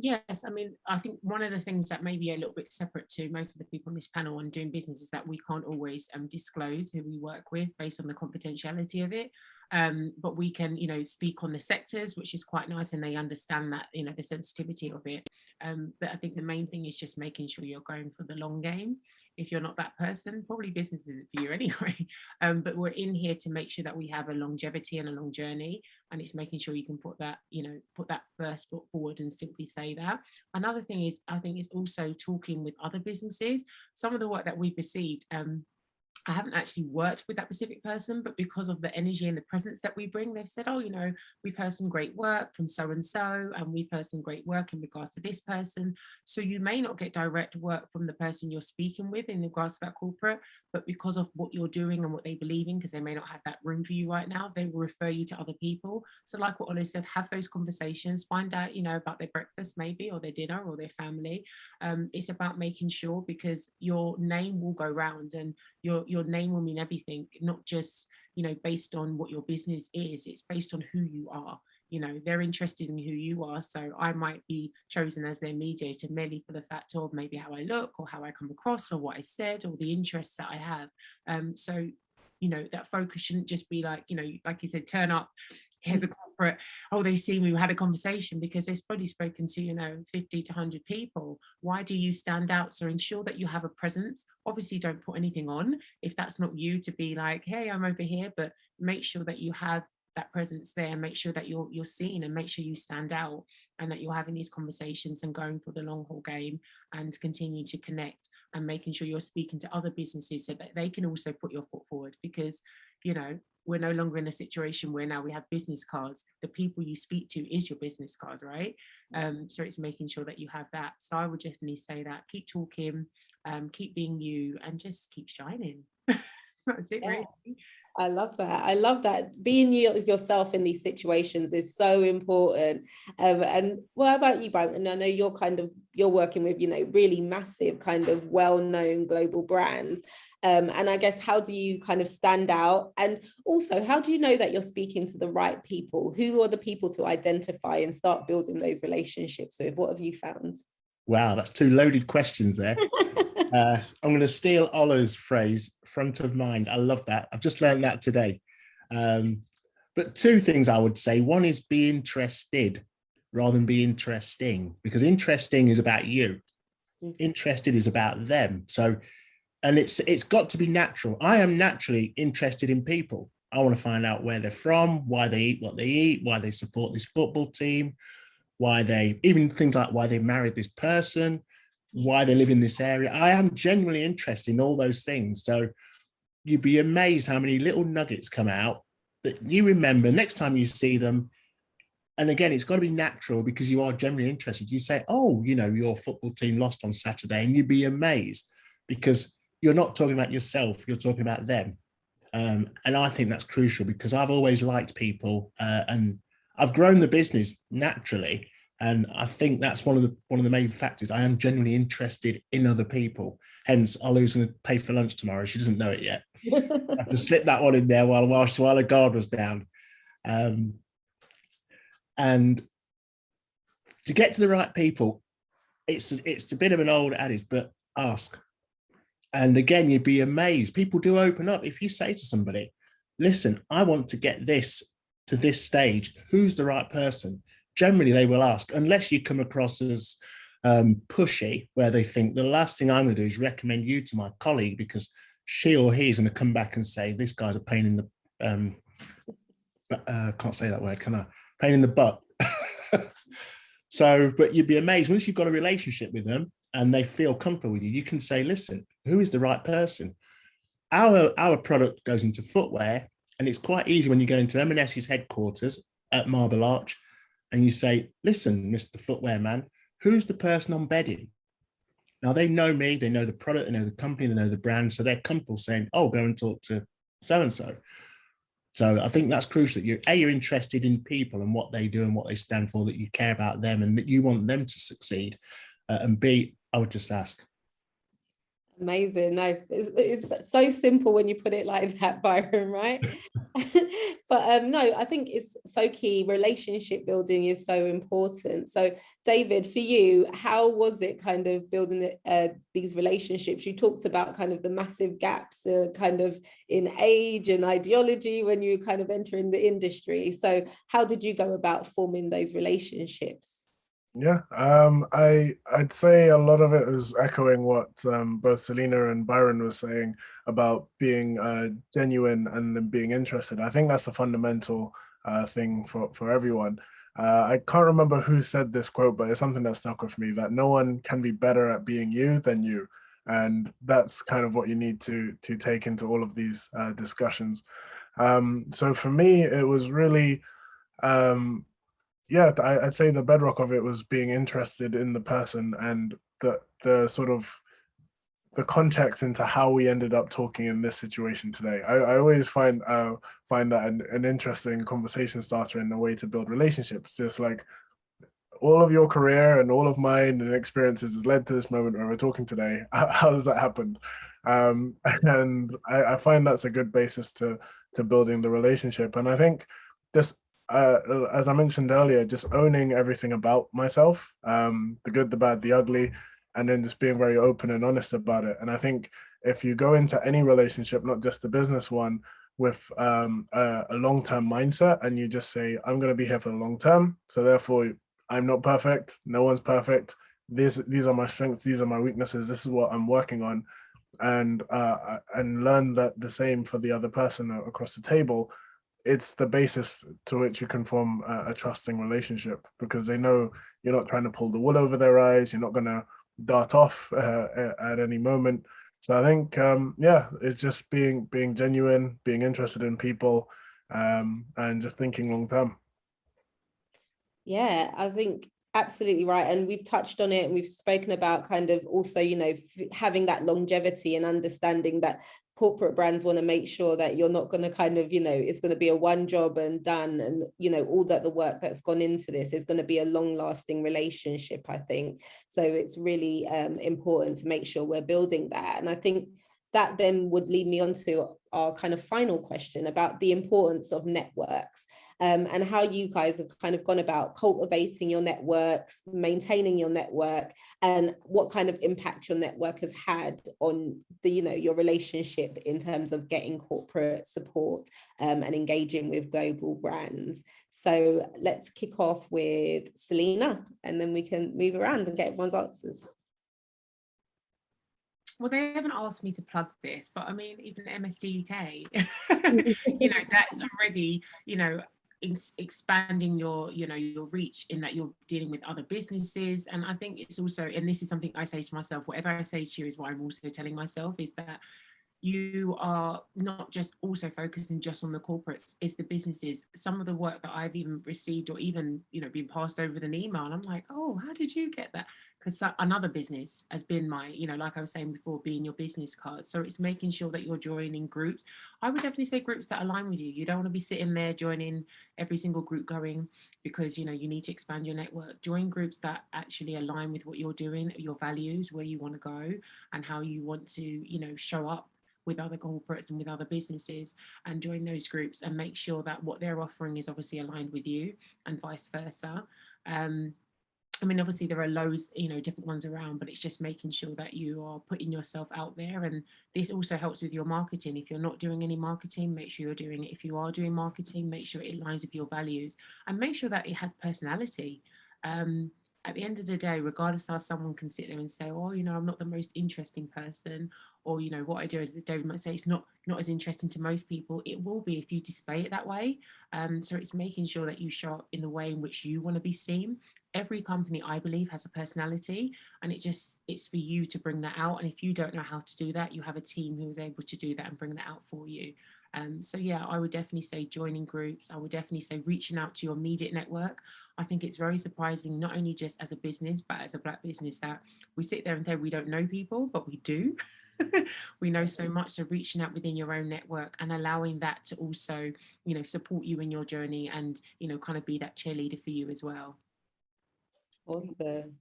Yes, I mean, I think one of the things that may be a little bit separate to most of the people on this panel on doing business is that we can't always disclose who we work with based on the confidentiality of it. But we can, speak on the sectors, which is quite nice, and they understand that, the sensitivity of it. But I think the main thing is just making sure you're going for the long game. If you're not that person, probably business isn't for you anyway. But we're in here to make sure that we have a longevity and a long journey, and it's making sure you can put that, put that first foot forward and simply say that. Another thing is, I think, is also talking with other businesses. Some of the work that we've received, I haven't actually worked with that specific person, but because of the energy and the presence that we bring, they've said, oh, you know, we've heard some great work from so-and-so, and we've heard some great work in regards to this person. So you may not get direct work from the person you're speaking with in regards to that corporate, but because of what you're doing and what they believe in, because they may not have that room for you right now, they will refer you to other people. So like what Olu said, have those conversations, find out, you know, about their breakfast maybe, or their dinner, or their family. It's about making sure, because your name will go round, and your name will mean everything, not just, you know, based on what your business is. It's based on who you are. You know, they're interested in who you are. So I might be chosen as their mediator merely for the fact of maybe how I look, or how I come across, or what I said, or the interests that I have. So, you know, that focus shouldn't just be like, you know, like you said, turn up, here's a corporate, oh, they see me, we had a conversation, because they've probably spoken to, you know, 50 to 100 people. Why do you stand out? So ensure that you have a presence. Obviously, don't put anything on if that's not you, to be like, hey, I'm over here, but make sure that you have that presence there, make sure that you're seen, and make sure you stand out, and that you're having these conversations and going for the long haul game, and continue to connect, and making sure you're speaking to other businesses so that they can also put your foot forward. Because, you know, we're no longer in a situation where now we have business cards. The people you speak to is your business cards, right? So it's making sure that you have that. So I would definitely say that, keep talking, keep being you, and just keep shining. That's it, really. I love that. I love that. Being yourself in these situations is so important. And what about you, Byron? I know you're working with, you know, really massive kind of well-known global brands. And I guess, how do you kind of stand out? And also, how do you know that you're speaking to the right people? Who are the people to identify and start building those relationships with? What have you found? Wow, that's two loaded questions there. I'm going to steal Ola's phrase, front of mind. I love that. I've just learned that today. But two things I would say. One is be interested rather than be interesting, because interesting is about you. Interested is about them. So, and it's got to be natural. I am naturally interested in people. I want to find out where they're from, why they eat what they eat, why they support this football team, why they, even things like why they married this person, why they live in this area. I am genuinely interested in all those things. So you'd be amazed how many little nuggets come out that you remember next time you see them. And again, it's got to be natural, because you are generally interested. You say, oh, you know, your football team lost on Saturday, and you'd be amazed, because you're not talking about yourself, you're talking about them. And I think that's crucial, because I've always liked people, and I've grown the business naturally. And I think that's one of the main factors. I am genuinely interested in other people. Hence, Olu's going to pay for lunch tomorrow. She doesn't know it yet. I have to slip that one in there while her guard was down. And to get to the right people, it's a bit of an old adage, but ask. And again, you'd be amazed. People do open up. If you say to somebody, listen, I want to get this to this stage, who's the right person? Generally, they will ask, unless you come across as pushy, where they think the last thing I'm going to do is recommend you to my colleague, because she or he is going to come back and say, this guy's a pain in the, can't say that word, can I? Pain in the butt. So, but you'd be amazed once you've got a relationship with them and they feel comfortable with you, you can say, listen, who is the right person? Our product goes into footwear, and it's quite easy when you go into M&S's headquarters at Marble Arch, and you say, listen, Mr. Footwear Man, who's the person on bedding? Now, they know me, they know the product, they know the company, they know the brand, so they're comfortable saying, oh, go and talk to so-and-so. So I think that's crucial, that you're interested in people and what they do and what they stand for, that you care about them and that you want them to succeed. And B, I would just ask. Amazing. No, it's so simple when you put it like that, Byron, right? But no, I think it's so key. Relationship building is so important. So David, for you, how was it kind of building these relationships? You talked about kind of the massive gaps kind of in age and ideology when you kind of entering the industry. So how did you go about forming those relationships? Yeah, I'd say a lot of it is echoing what both Selena and Byron was saying about being genuine and then being interested. I think that's a fundamental thing for everyone. I can't remember who said this quote, but it's something that stuck with me, that no one can be better at being you than you. And that's kind of what you need to take into all of these discussions. So for me, it was really, yeah, I'd say the bedrock of it was being interested in the person and the sort of the context into how we ended up talking in this situation today. I always find that an interesting conversation starter and a way to build relationships. Just like all of your career and all of mine and experiences has led to this moment where we're talking today. How does that happen? And I find that's a good basis to building the relationship. And I think just as I mentioned earlier, just owning everything about myself, the good, the bad, the ugly, and then just being very open and honest about it. And I think if you go into any relationship, not just the business one, with a long-term mindset, and you just say, I'm going to be here for the long term, so therefore I'm not perfect, no one's perfect, these are my strengths, these are my weaknesses, this is what I'm working on, and learn that the same for the other person across the table, it's the basis to which you can form a trusting relationship, because they know you're not trying to pull the wool over their eyes, you're not going to dart off at any moment. So I think, yeah, it's just being genuine, being interested in people, and just thinking long term. Yeah, I think absolutely right. And we've touched on it, and we've spoken about kind of also, you know, having that longevity and understanding that corporate brands want to make sure that you're not going to kind of, you know, it's going to be a one job and done. And, you know, all that the work that's gone into this is going to be a long lasting relationship, I think. So it's really important to make sure we're building that. And I think that then would lead me on to our kind of final question about the importance of networks, and how you guys have kind of gone about cultivating your networks, maintaining your network, and what kind of impact your network has had on the, you know, your relationship in terms of getting corporate support, and engaging with global brands. So let's kick off with Selena, and then we can move around and get everyone's answers. Well, they haven't asked me to plug this, but I mean, even MSDUK, you know, that's already, you know, expanding your, you know, your reach in that you're dealing with other businesses. And I think it's also, and this is something I say to myself, whatever I say to you is what I'm also telling myself, is that you are not just also focusing just on the corporates, it's the businesses. Some of the work that I've even received or even, you know, been passed over with an email, and I'm like, oh, how did you get that? Because another business has been my, you know, like I was saying before, being your business card. So it's making sure that you're joining groups. I would definitely say groups that align with you. You don't want to be sitting there joining every single group going because, you know, you need to expand your network. Join groups that actually align with what you're doing, your values, where you want to go, and how you want to, you know, show up with other corporates and with other businesses, and join those groups and make sure that what they're offering is obviously aligned with you, and vice versa. I mean, obviously there are loads, you know, different ones around, but it's just making sure that you are putting yourself out there. And this also helps with your marketing. If you're not doing any marketing, make sure you're doing it. If you are doing marketing, make sure it aligns with your values, and make sure that it has personality. At the end of the day, regardless how someone can sit there and say, oh, you know, I'm not the most interesting person, or, you know, what I do, as David might say, it's not as interesting to most people. It will be if you display it that way. So it's making sure that you show up in the way in which you want to be seen. Every company, I believe, has a personality, and it's for you to bring that out. And if you don't know how to do that, you have a team who is able to do that and bring that out for you. So yeah, I would definitely say joining groups. I would definitely say reaching out to your immediate network. I think it's very surprising, not only just as a business, but as a Black business, that we sit there and say we don't know people, but we do. We know so much. So reaching out within your own network and allowing that to also, you know, support you in your journey, and, you know, kind of be that cheerleader for you as well. Awesome.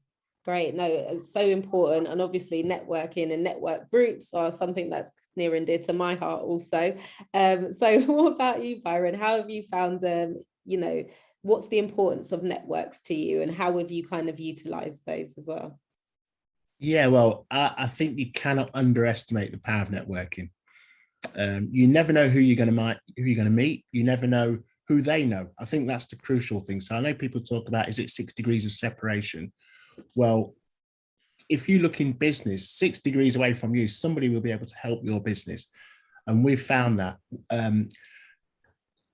Great. No, it's so important. And obviously networking and network groups are something that's near and dear to my heart also. So what about you, Byron? How have you found, you know, what's the importance of networks to you, and how have you kind of utilized those as well? Yeah, well, I think you cannot underestimate the power of networking. You never know who you're going to meet. You never know who they know. I think that's the crucial thing. So I know people talk about, is it 6 degrees of separation? Well, if you look in business, 6 degrees away from you, somebody will be able to help your business. And we've found that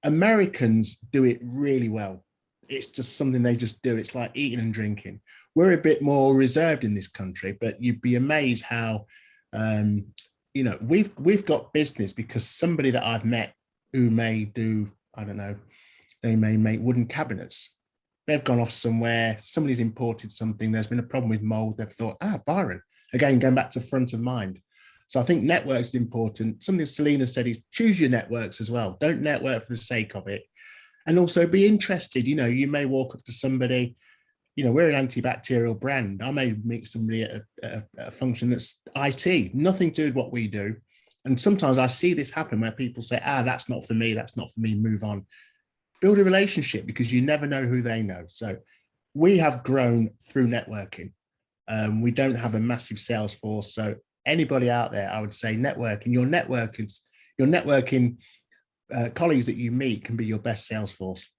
Americans do it really well. It's just something they just do. It's like eating and drinking. We're a bit more reserved in this country, but you'd be amazed how You know, we've got business because somebody that I've met who may do, I don't know, they may make wooden cabinets. They've gone off somewhere, somebody's imported something, there's been a problem with mold, they've thought, Byron, again, going back to front of mind. So I think networks is important. Something Selena said is choose your networks as well. Don't network for the sake of it. And also be interested. You know, you may walk up to somebody, you know, we're an antibacterial brand. I may meet somebody at a function that's IT, nothing to do with what we do. And sometimes I see this happen where people say, that's not for me, move on. Build a relationship because you never know who they know. So we have grown through networking. We don't have a massive sales force. So anybody out there, I would say networking, your networking colleagues that you meet can be your best sales force.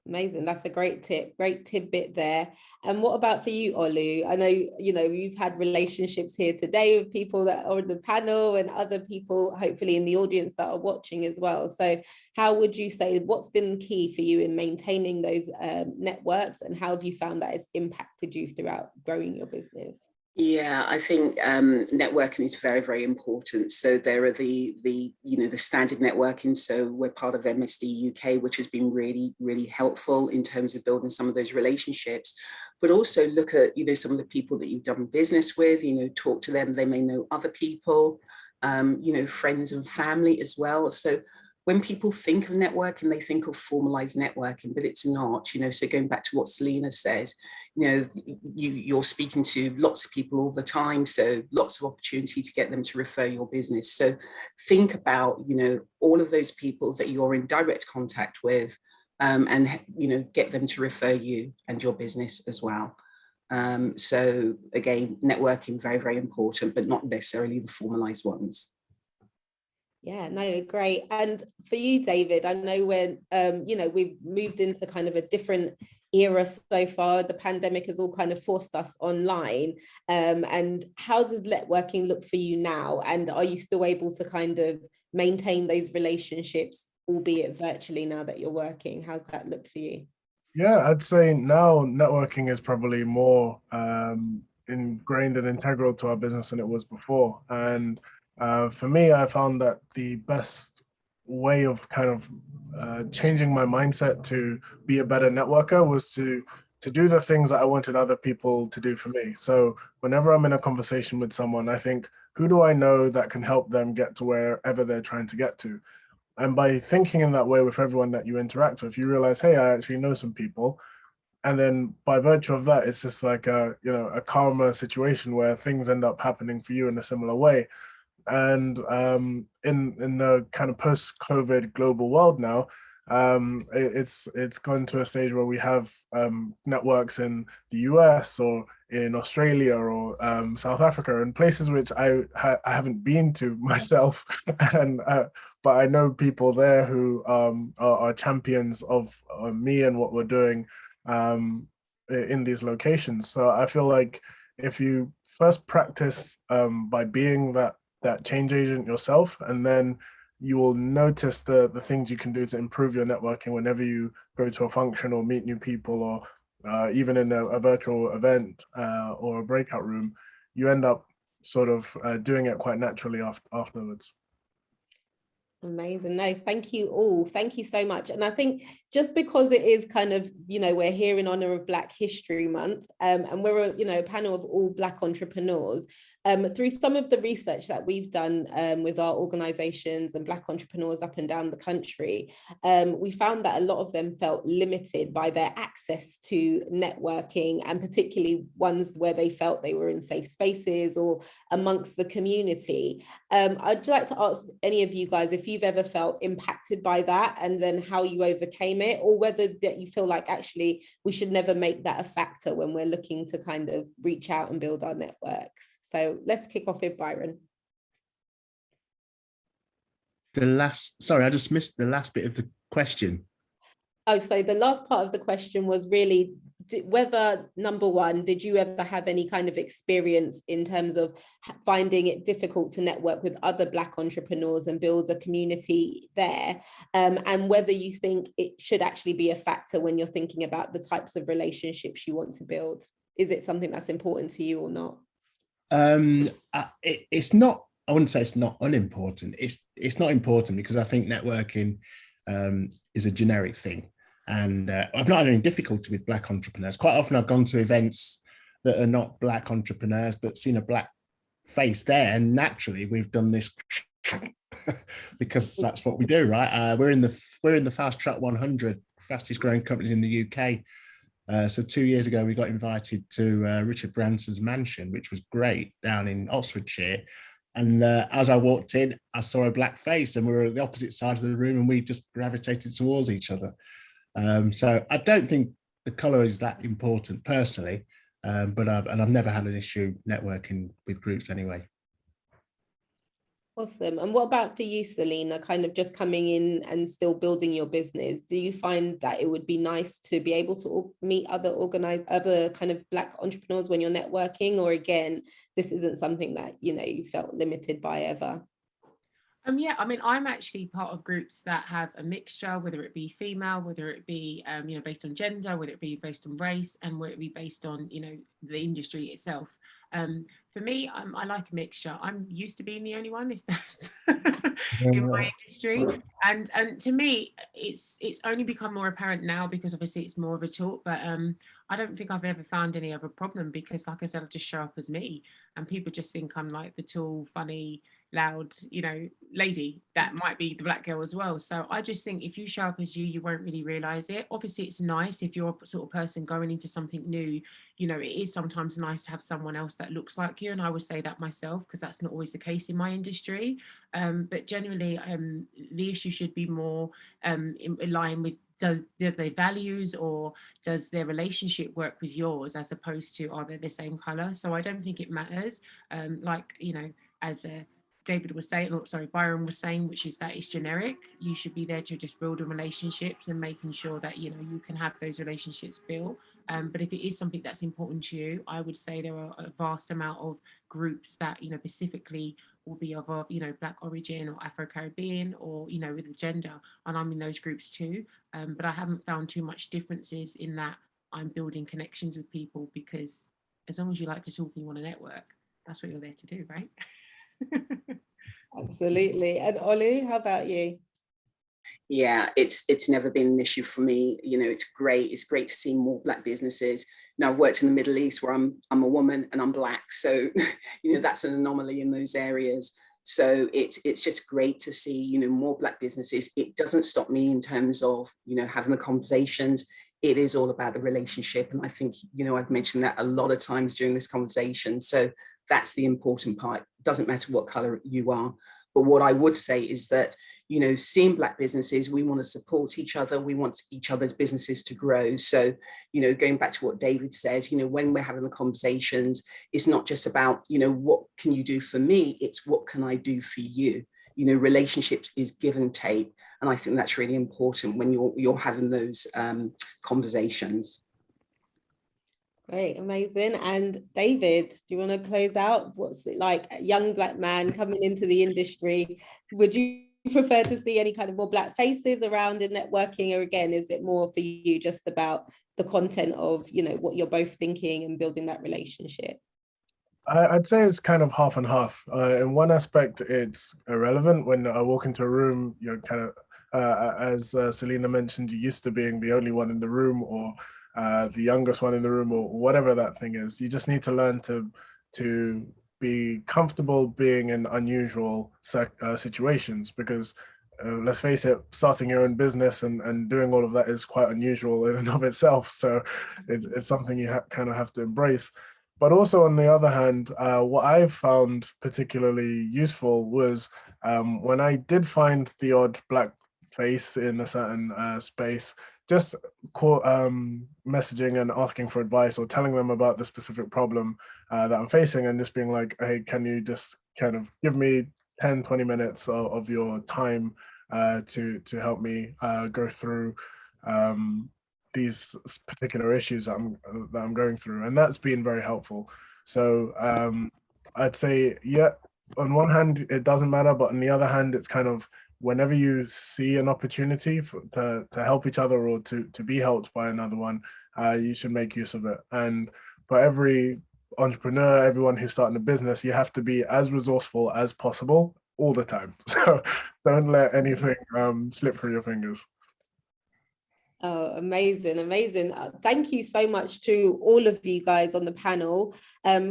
Amazing. That's a great tip, great tidbit there. And what about for you, Olu? I know, you know, you've had relationships here today with people that are on the panel and other people, hopefully in the audience that are watching as well. So how would you say, what's been key for you in maintaining those networks, and how have you found that it's impacted you throughout growing your business? Yeah, I think networking is very, very important. So there are the standard networking. So we're part of MSDUK, which has been really, really helpful in terms of building some of those relationships. But also look at, you know, some of the people that you've done business with, you know, talk to them. They may know other people, you know, friends and family as well. So when people think of networking, they think of formalized networking, but it's not, you know. So going back to what Selena said, you know, you're speaking to lots of people all the time, so lots of opportunity to get them to refer your business. So think about, you know, all of those people that you're in direct contact with, and, you know, get them to refer you and your business as well. So again, networking, very, very important, but not necessarily the formalized ones. Yeah, no, great. And for you, David, I know when, you know, we've moved into kind of a different era so far. The pandemic has all kind of forced us online. And how does networking look for you now? And are you still able to kind of maintain those relationships, albeit virtually, now that you're working? How's that look for you? Yeah, I'd say now networking is probably more ingrained and integral to our business than it was before. And for me, I found that the best way of kind of changing my mindset to be a better networker was to do the things that I wanted other people to do for me. So whenever I'm in a conversation with someone, I think, who do I know that can help them get to wherever they're trying to get to? And by thinking in that way with everyone that you interact with, you realize, hey, I actually know some people. And then by virtue of that, it's just like a karma situation where things end up happening for you in a similar way. And in the kind of post-COVID global world now, it's gone to a stage where we have networks in the US or in Australia or South Africa, and places which I haven't been to myself, and but I know people there who are champions of me and what we're doing in these locations. So I feel like if you first practice by being that change agent yourself, and then you will notice the things you can do to improve your networking whenever you go to a function or meet new people, or even in a virtual event or a breakout room, you end up sort of doing it quite naturally afterwards. Amazing. No, thank you all. Thank you so much. And I think just because it is kind of, you know, we're here in honor of Black History Month, and we're a panel of all Black entrepreneurs, through some of the research that we've done with our organizations and Black entrepreneurs up and down the country, we found that a lot of them felt limited by their access to networking, and particularly ones where they felt they were in safe spaces or amongst the community. I'd like to ask any of you guys if you've ever felt impacted by that, and then how you overcame it, or whether that you feel like actually we should never make that a factor when we're looking to kind of reach out and build our networks. So let's kick off with Byron. Sorry, I just missed the last bit of the question. Oh, so the last part of the question was really whether, number one, did you ever have any kind of experience in terms of finding it difficult to network with other Black entrepreneurs and build a community there, and whether you think it should actually be a factor when you're thinking about the types of relationships you want to build? Is it something that's important to you or not? It's not, I wouldn't say it's not unimportant. It's not important because I think networking is a generic thing. And I've not had any difficulty with Black entrepreneurs. Quite often I've gone to events that are not Black entrepreneurs, but seen a Black face there. And naturally we've done this because that's what we do, right? We're in the Fast Track 100 fastest growing companies in the UK. So 2 years ago, we got invited to Richard Branson's mansion, which was great, down in Oxfordshire. And as I walked in, I saw a Black face, and we were at the opposite side of the room, and we just gravitated towards each other. So I don't think the colour is that important personally, but I've never had an issue networking with groups anyway. Awesome. And what about for you, Selena, kind of just coming in and still building your business? Do you find that it would be nice to be able to meet other kind of Black entrepreneurs when you're networking? Or again, this isn't something that, you felt limited by ever? Yeah, I mean, I'm actually part of groups that have a mixture, whether it be female, whether it be, based on gender, whether it be based on race, and whether it be based on, the industry itself. For me, I like a mixture. I'm used to being the only one, if that's in my industry. And to me, it's only become more apparent now because obviously it's more of a talk, but I don't think I've ever found any other problem because, like I said, I just show up as me, and people just think I'm like the tall, funny, loud, lady that might be the Black girl as well. So I just think if you show up as you won't really realize it. Obviously it's nice if you're a sort of person going into something new, it is sometimes nice to have someone else that looks like you, and I would say that myself because that's not always the case in my industry, but generally the issue should be more in line with does their values or does their relationship work with yours, as opposed to are they the same color. So I don't think it matters, as David was saying, or sorry, Byron was saying, which is that it's generic. You should be there to just build relationships and making sure that, you can have those relationships built. But if it is something that's important to you, I would say there are a vast amount of groups that, specifically will be of, Black origin or Afro-Caribbean or, with the gender. And I'm in those groups too. But I haven't found too much differences in that I'm building connections with people, because as long as you like to talk and you want to network, that's what you're there to do, right? Absolutely. And Olu, how about you? Yeah, it's never been an issue for me. It's great to see more Black businesses. Now I've worked in the Middle East where I'm a woman and I'm Black, so that's an anomaly in those areas. So it's just great to see more Black businesses. It doesn't stop me in terms of having the conversations. It is all about the relationship, and I think I've mentioned that a lot of times during this conversation. So that's the important part. It doesn't matter what color you are. But what I would say is that, seeing Black businesses, we want to support each other. We want each other's businesses to grow. So, going back to what David says, when we're having the conversations, it's not just about, what can you do for me? It's what can I do for you? Relationships is give and take. And I think that's really important when you're having those conversations. Great, amazing. And David, do you want to close out? What's it like, a young Black man coming into the industry? Would you prefer to see any kind of more Black faces around in networking, or again, is it more for you just about the content of, what you're both thinking and building that relationship? I'd say it's kind of half and half. In one aspect, it's irrelevant. When I walk into a room, you're kind of, as Selena mentioned, you're used to being the only one in the room, or the youngest one in the room, or whatever that thing is. You just need to learn to be comfortable being in unusual situations, because let's face it, starting your own business and doing all of that is quite unusual in and of itself. So it's something you kind of have to embrace. But also, on the other hand, what I've found particularly useful was when I did find the odd Black face in a certain space, just messaging and asking for advice, or telling them about the specific problem that I'm facing, and just being like, hey, can you just kind of give me 10-20 minutes of your time to help me go through these particular issues that I'm going through. And that's been very helpful. So I'd say, yeah, on one hand, it doesn't matter, but on the other hand, it's kind of, whenever you see an opportunity to help each other, or to be helped by another one, you should make use of it. And for every entrepreneur, everyone who's starting a business, you have to be as resourceful as possible all the time. So don't let anything slip through your fingers. Oh, amazing, amazing. Thank you so much to all of you guys on the panel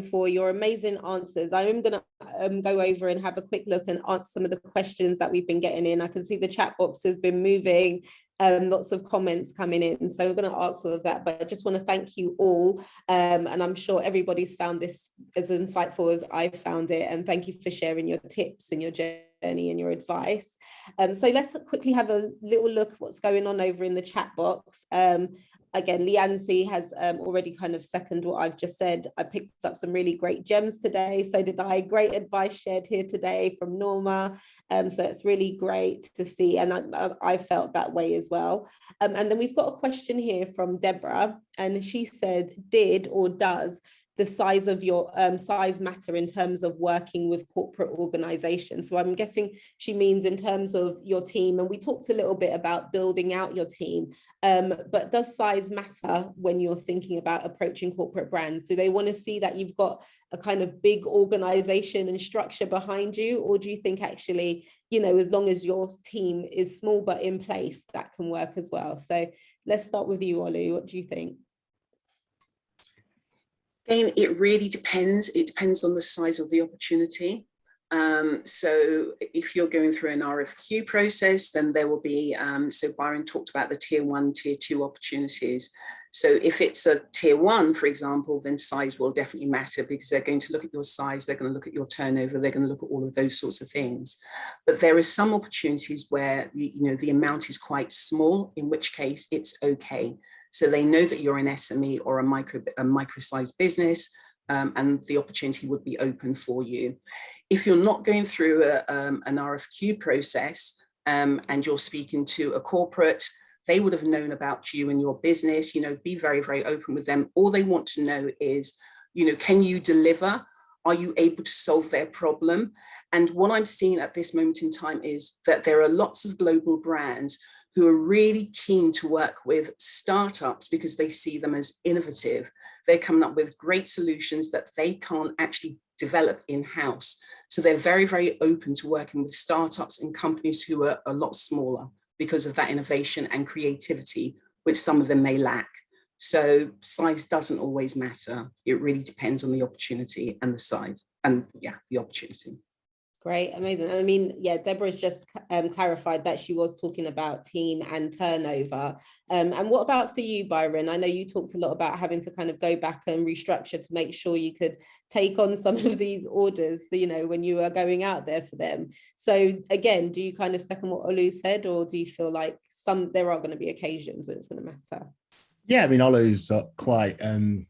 for your amazing answers. I am going to go over and have a quick look and answer some of the questions that we've been getting in. I can see the chat box has been moving, lots of comments coming in. So we're going to answer all of that, but I just want to thank you all. And I'm sure everybody's found this as insightful as I found it. And thank you for sharing your tips and your journey and your advice. So let's quickly have a little look at what's going on over in the chat box. Again, Lianzi has already kind of seconded what I've just said. I picked up some really great gems today. So did I. Great advice shared here today from Norma. So it's really great to see. And I felt that way as well. And then we've got a question here from Deborah. And she said, did or does the size of your size matter in terms of working with corporate organizations? So I'm guessing she means in terms of your team, and we talked a little bit about building out your team, but does size matter when you're thinking about approaching corporate brands? Do they want to see that you've got a kind of big organization and structure behind you? Or do you think actually, you know, as long as your team is small but in place, that can work as well? So let's start with you, Olu. What do you think? Again, it really depends. It depends on the size of the opportunity. So if you're going through an RFQ process, then there will be, so Byron talked about the tier 1, tier 2 opportunities. So if it's a tier 1, for example, then size will definitely matter, because they're going to look at your size, they're going to look at your turnover, they're going to look at all of those sorts of things. But there are some opportunities where the amount is quite small, in which case it's okay. So they know that you're an SME or a micro-sized business, and the opportunity would be open for you. If you're not going through an RFQ process and you're speaking to a corporate, they would have known about you and your business. Be very, very open with them. All they want to know is, can you deliver? Are you able to solve their problem? And what I'm seeing at this moment in time is that there are lots of global brands who are really keen to work with startups because they see them as innovative. They're coming up with great solutions that they can't actually develop in-house. So they're very, very open to working with startups and companies who are a lot smaller because of that innovation and creativity, which some of them may lack. So size doesn't always matter. It really depends on the opportunity and the size and the opportunity. Great, amazing. I mean, Deborah's just clarified that she was talking about team and turnover. And what about for you, Byron? I know you talked a lot about having to kind of go back and restructure to make sure you could take on some of these orders, when you are going out there for them. So again, do you kind of second what Olu said, or do you feel like there are going to be occasions when it's going to matter? Yeah, I mean, Olu's quite answer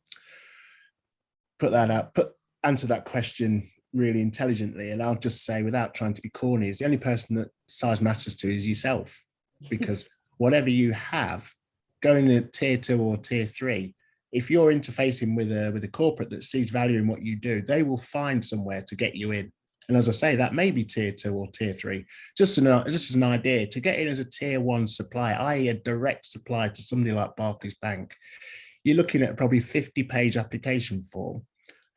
that question really intelligently, and I'll just say, without trying to be corny, is the only person that size matters to is yourself, because whatever you have, going to tier 2 or tier 3, if you're interfacing with a corporate that sees value in what you do, they will find somewhere to get you in. And as I say, that may be tier 2 or tier 3. Just as an idea, to get in as a tier 1 supplier, i.e. a direct supplier to somebody like Barclays Bank, you're looking at probably 50-page application form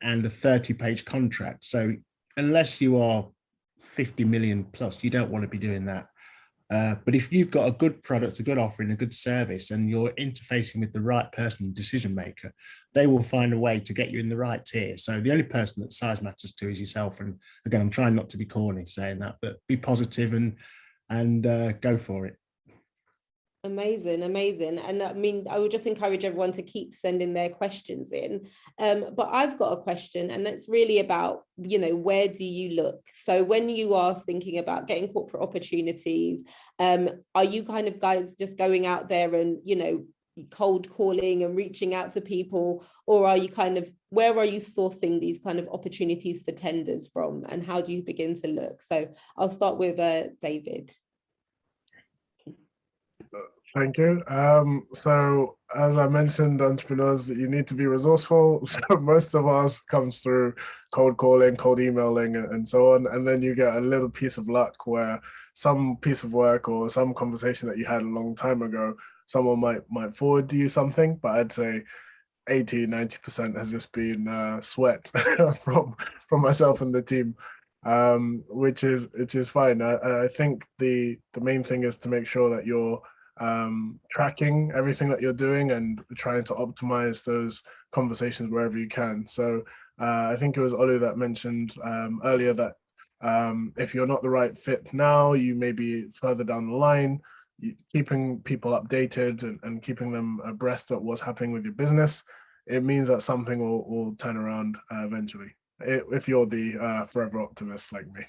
and a 30-page contract. So unless you are 50 million plus, you don't want to be doing that. But if you've got a good product, a good offering, a good service, and you're interfacing with the right person, the decision maker, they will find a way to get you in the right tier. So the only person that size matters to is yourself. And again, I'm trying not to be corny saying that, but be positive and go for it. Amazing. And I mean, I would just encourage everyone to keep sending their questions in. But I've got a question, and that's really about, where do you look? So when you are thinking about getting corporate opportunities, are you kind of guys just going out there and, cold calling and reaching out to people, or are you where are you sourcing these kind of opportunities for tenders from, and how do you begin to look? So I'll start with David. Thank you. So as I mentioned, entrepreneurs, you need to be resourceful. So most of us comes through cold calling, cold emailing, and so on. And then you get a little piece of luck where some piece of work or some conversation that you had a long time ago, someone might forward you something. But I'd say 80–90% has just been sweat from myself and the team, which is fine. I think the main thing is to make sure that you're tracking everything that you're doing and trying to optimize those conversations wherever you can. So I think it was Olu that mentioned earlier that if you're not the right fit now, you may be further down the line. Keeping people updated and keeping them abreast of what's happening with your business, it means that something will turn around eventually, if you're the forever optimist like me.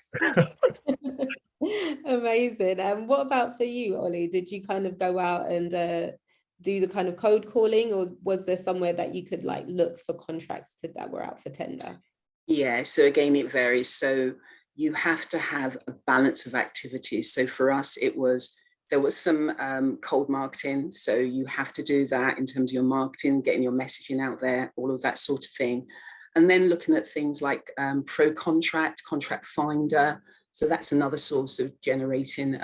Amazing. And what about for you, Ollie? Did you kind of go out and do the kind of cold calling, or was there somewhere that you could like look for contracts that were out for tender? Yeah, so again, it varies. So you have to have a balance of activities. So for us, there was some cold marketing. So you have to do that in terms of your marketing, getting your messaging out there, all of that sort of thing. And then looking at things like Pro Contract, Contract Finder. So that's another source of generating,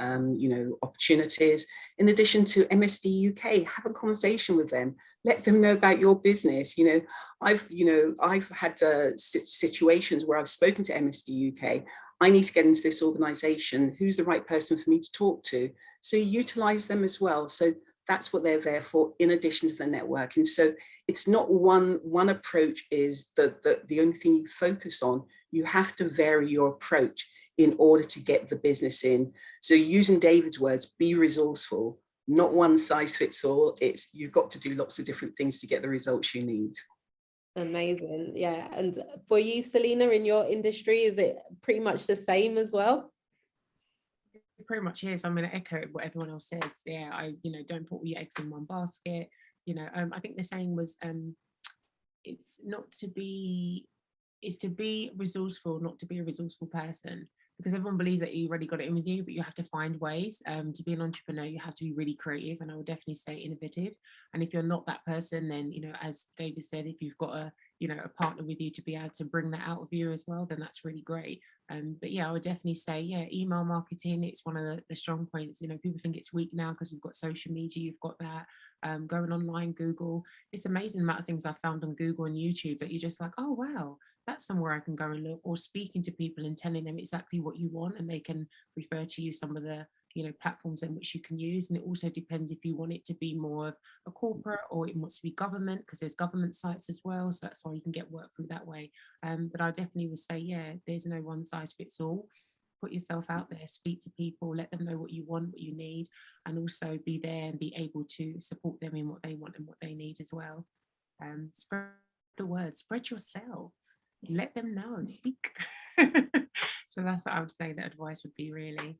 opportunities. In addition to MSDUK, have a conversation with them. Let them know about your business. I've had situations where I've spoken to MSDUK. I need to get into this organization. Who's the right person for me to talk to? So utilize them as well. So that's what they're there for, in addition to the networking. So it's not one approach is the only thing you focus on. You have to vary your approach in order to get the business in. So using David's words, be resourceful, not one size fits all. It's you've got to do lots of different things to get the results you need. Amazing. Yeah. And for you, Selena, in your industry, is it pretty much the same as well? It pretty much is. I'm going to echo what everyone else says. Yeah, don't put all your eggs in one basket. I think the saying was, it's to be resourceful, not to be a resourceful person. Because everyone believes that you already got it in with you, but you have to find ways. To be an entrepreneur, you have to be really creative, and I would definitely say innovative. And if you're not that person, then as David said, if you've got a partner with you to be able to bring that out of you as well, then that's really great. But yeah, I would definitely say, email marketing, it's one of the strong points. People think it's weak now because we've got social media, you've got that, going online, Google. It's amazing amount of things I've found on Google and YouTube that you're just like, oh wow, that's somewhere I can go and look, or speaking to people and telling them exactly what you want, and they can refer to you some of the platforms in which you can use. And it also depends if you want it to be more of a corporate or it wants to be government, because there's government sites as well, so that's why you can get work through that way. But I definitely would say, there's no one size fits all. Put yourself out there, speak to people, let them know what you want, what you need, and also be there and be able to support them in what they want and what they need as well. Spread the word, spread yourself, let them know, speak. So that's what I would say the advice would be, really.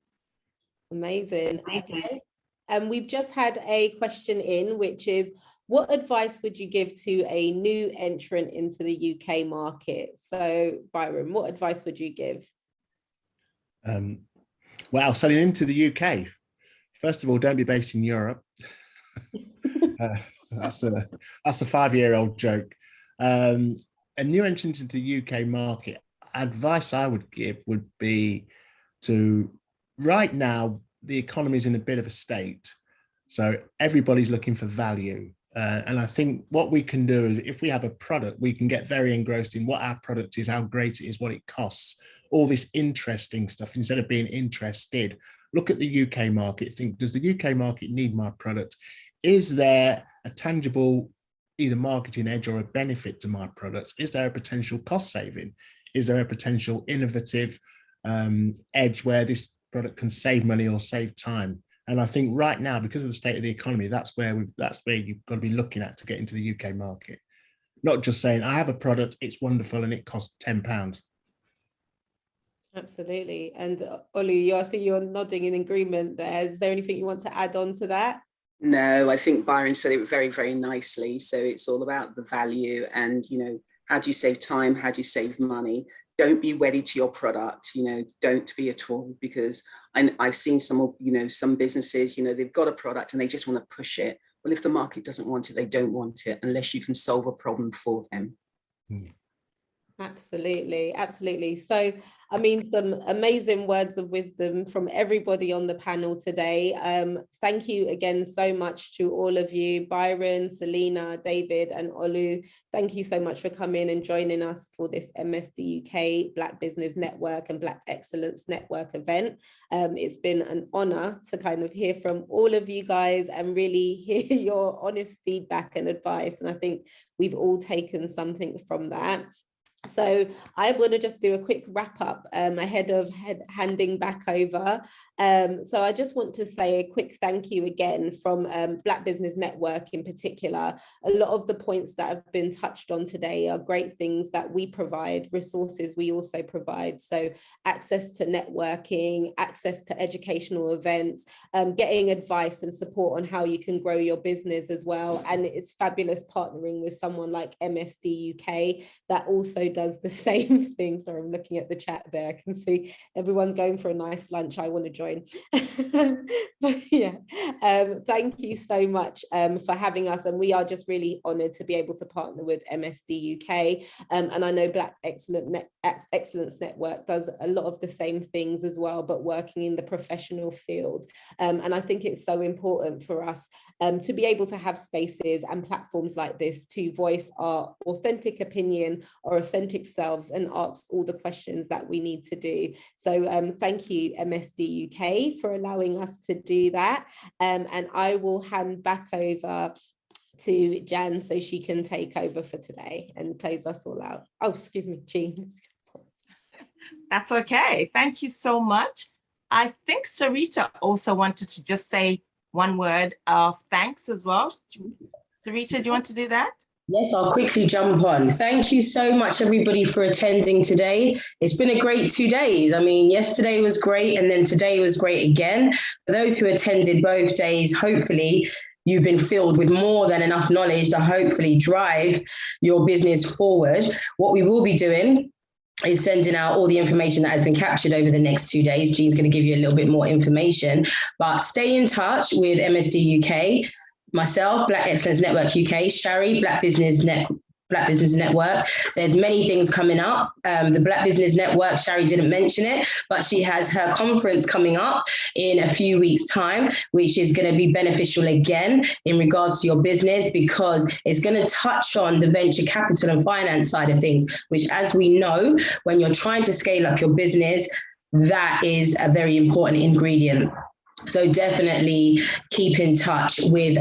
Amazing. Okay. And we've just had a question in, which is, what advice would you give to a new entrant into the UK market? So Byron, what advice would you give? Well, selling into the UK, first of all, don't be based in Europe. That's a 5-year-old joke. A new entrant into the UK market, advice I would give would be to, right now, the economy is in a bit of a state. So everybody's looking for value. And I think what we can do is, if we have a product, we can get very engrossed in what our product is, how great it is, what it costs, all this interesting stuff, instead of being interested. Look at the UK market, think, does the UK market need my product? Is there a tangible either marketing edge or a benefit to my product? Is there a potential cost saving? Is there a potential innovative edge where this product can save money or save time? And I think right now, because of the state of the economy, that's where you've got to be looking at to get into the UK market. Not just saying, I have a product, it's wonderful, and it costs £10. Absolutely. And Olu, I see you're nodding in agreement there. Is there anything you want to add on to that? No, I think Byron said it very, very nicely. So it's all about the value and, how do you save time? How do you save money? Don't be wedded to your product, don't be at all, because I've seen some businesses, they've got a product and they just want to push it. Well, if the market doesn't want it, they don't want it, unless you can solve a problem for them. Absolutely, absolutely. So, I mean, some amazing words of wisdom from everybody on the panel today. Thank you again so much to all of you, Byron, Selena, David, and Olu. Thank you so much for coming and joining us for this MSDUK Black Business Network and Black Excellence Network event. It's been an honor to kind of hear from all of you guys and really hear your honest feedback and advice. And I think we've all taken something from that. So I'm going to just do a quick wrap up ahead of handing back over. So I just want to say a quick thank you again from Black Business Network in particular. A lot of the points that have been touched on today are great things that we provide, resources we also provide. So access to networking, access to educational events, getting advice and support on how you can grow your business as well. And it's fabulous partnering with someone like MSDUK that also does the same thing. Sorry, I'm looking at the chat there. I can see everyone's going for a nice lunch. I want to join. But yeah, thank you so much for having us. And we are just really honored to be able to partner with MSDUK. And I know Black Excellence Network does a lot of the same things as well, but working in the professional field. And I think it's so important for us to be able to have spaces and platforms like this to voice our authentic opinion or authentic selves and ask all the questions that we need to do. So thank you, MSDUK, for allowing us to do that. And I will hand back over to Jan so she can take over for today and close us all out. Oh, excuse me, Jean. That's okay. Thank you so much. I think Sarita also wanted to just say one word of thanks as well. Sarita, do you want to do that? Yes, I'll quickly jump on. Thank you so much, everybody, for attending today. It's been a great 2 days. I mean, yesterday was great, and then today was great again. For those who attended both days, hopefully you've been filled with more than enough knowledge to hopefully drive your business forward. What we will be doing is sending out all the information that has been captured over the next 2 days. Jean's going to give you a little bit more information, but stay in touch with MSD UK. Myself, Black Excellence Network UK, Shari, Black Business Network. There's many things coming up. The Black Business Network, Shari didn't mention it, but she has her conference coming up in a few weeks' time, which is going to be beneficial again in regards to your business, because it's going to touch on the venture capital and finance side of things, which, as we know, when you're trying to scale up your business, that is a very important ingredient. So definitely keep in touch with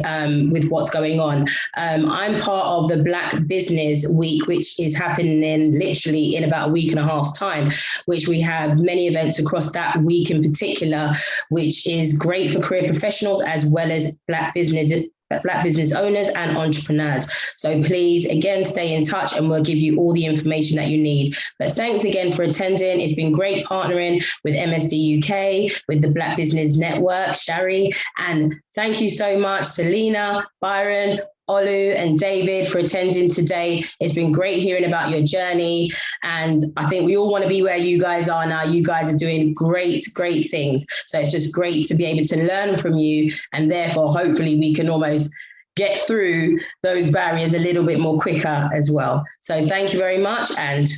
what's going on. I'm part of the Black Business Week, which is happening literally in about a week and a half's time, which we have many events across that week in particular, which is great for career professionals as well as Black business owners and entrepreneurs. So please, again, stay in touch and we'll give you all the information that you need. But thanks again for attending. It's been great partnering with MSD UK, with the Black Business Network, Shari, and thank you so much, Selena, Byron, Olu, and David, for attending today. It's been great hearing about your journey, and I think we all want to be where you guys are now. You guys are doing great things. So it's just great to be able to learn from you, and therefore hopefully we can almost get through those barriers a little bit more quicker as well. So thank you very much, and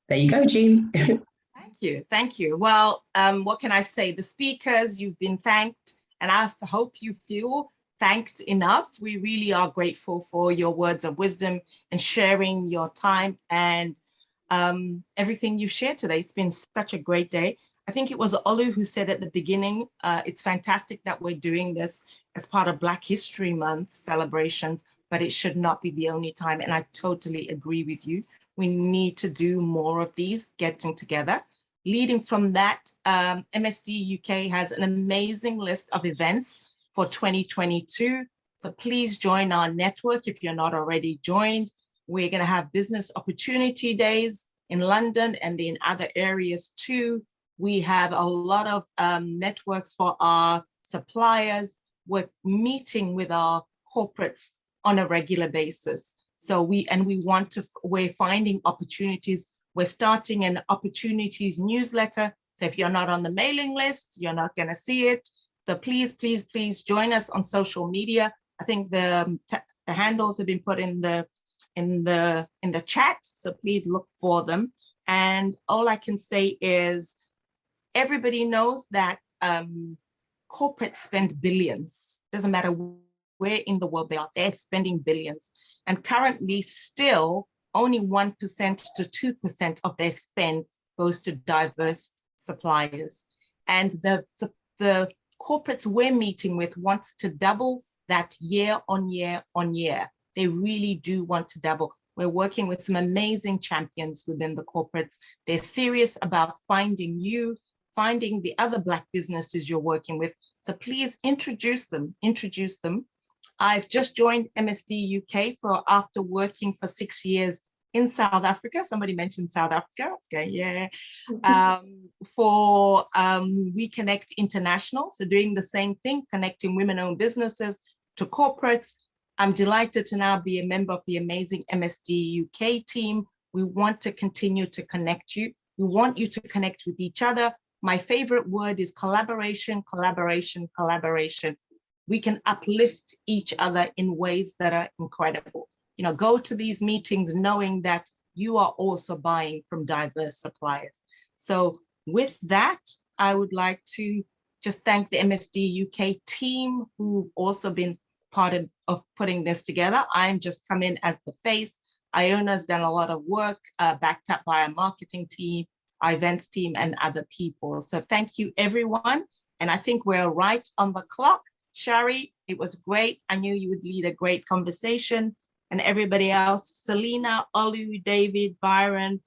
there you go, Jean. Thank you. Well, what can I say? The speakers, you've been thanked, and I hope you feel thanked enough. We really are grateful for your words of wisdom and sharing your time and everything you shared today. It's been such a great day. I think it was Olu who said at the beginning, it's fantastic that we're doing this as part of Black History Month celebrations, but it should not be the only time. And I totally agree with you. We need to do more of these, getting together. Leading from that, MSD UK has an amazing list of events for 2022. So please join our network if you're not already joined. We're going to have business opportunity days in London and in other areas too. We have a lot of networks for our suppliers. We're meeting with our corporates on a regular basis. So we're finding opportunities. We're starting an opportunities newsletter. So if you're not on the mailing list, you're not going to see it. So please join us on social media. I think the handles have been put in the in the chat, so please look for them. And all I can say is everybody knows that corporates spend billions. Doesn't matter where in the world they are, they're spending billions. And currently still only 1% to 2% of their spend goes to diverse suppliers. And the corporates we're meeting with wants to double that year on year on year. They really do want to double. We're working with some amazing champions within the corporates. They're serious about finding you, finding the other Black businesses you're working with. So please introduce them. I've just joined MSDUK after working for 6 years in South Africa. Somebody mentioned South Africa. Okay, yeah. For We Connect International. So doing the same thing, connecting women-owned businesses to corporates. I'm delighted to now be a member of the amazing MSDUK team. We want to continue to connect you. We want you to connect with each other. My favorite word is collaboration, collaboration, collaboration. We can uplift each other in ways that are incredible. You know, go to these meetings knowing that you are also buying from diverse suppliers. So with that, I would like to just thank the MSD UK team who've also been part of putting this together. I'm just come in as the face. Iona's done a lot of work backed up by our marketing team, our events team, and other people. So thank you, everyone. And I think we're right on the clock. Shari, it was great. I knew you would lead a great conversation. And everybody else, Selena, Olu, David, Byron,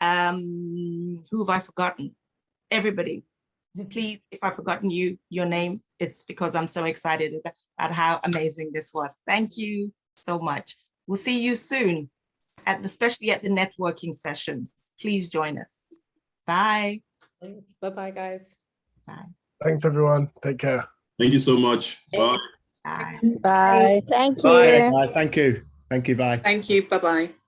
who have I forgotten? Everybody, please, if I've forgotten your name, it's because I'm so excited about how amazing this was. Thank you so much. We'll see you soon, especially at the networking sessions. Please join us. Bye. Thanks. Bye-bye, guys. Bye. Thanks, everyone. Take care. Thank you so much. Bye. Bye. Bye. Thank you. Bye, guys. Thank you. Thank you. Bye. Thank you. Bye-bye.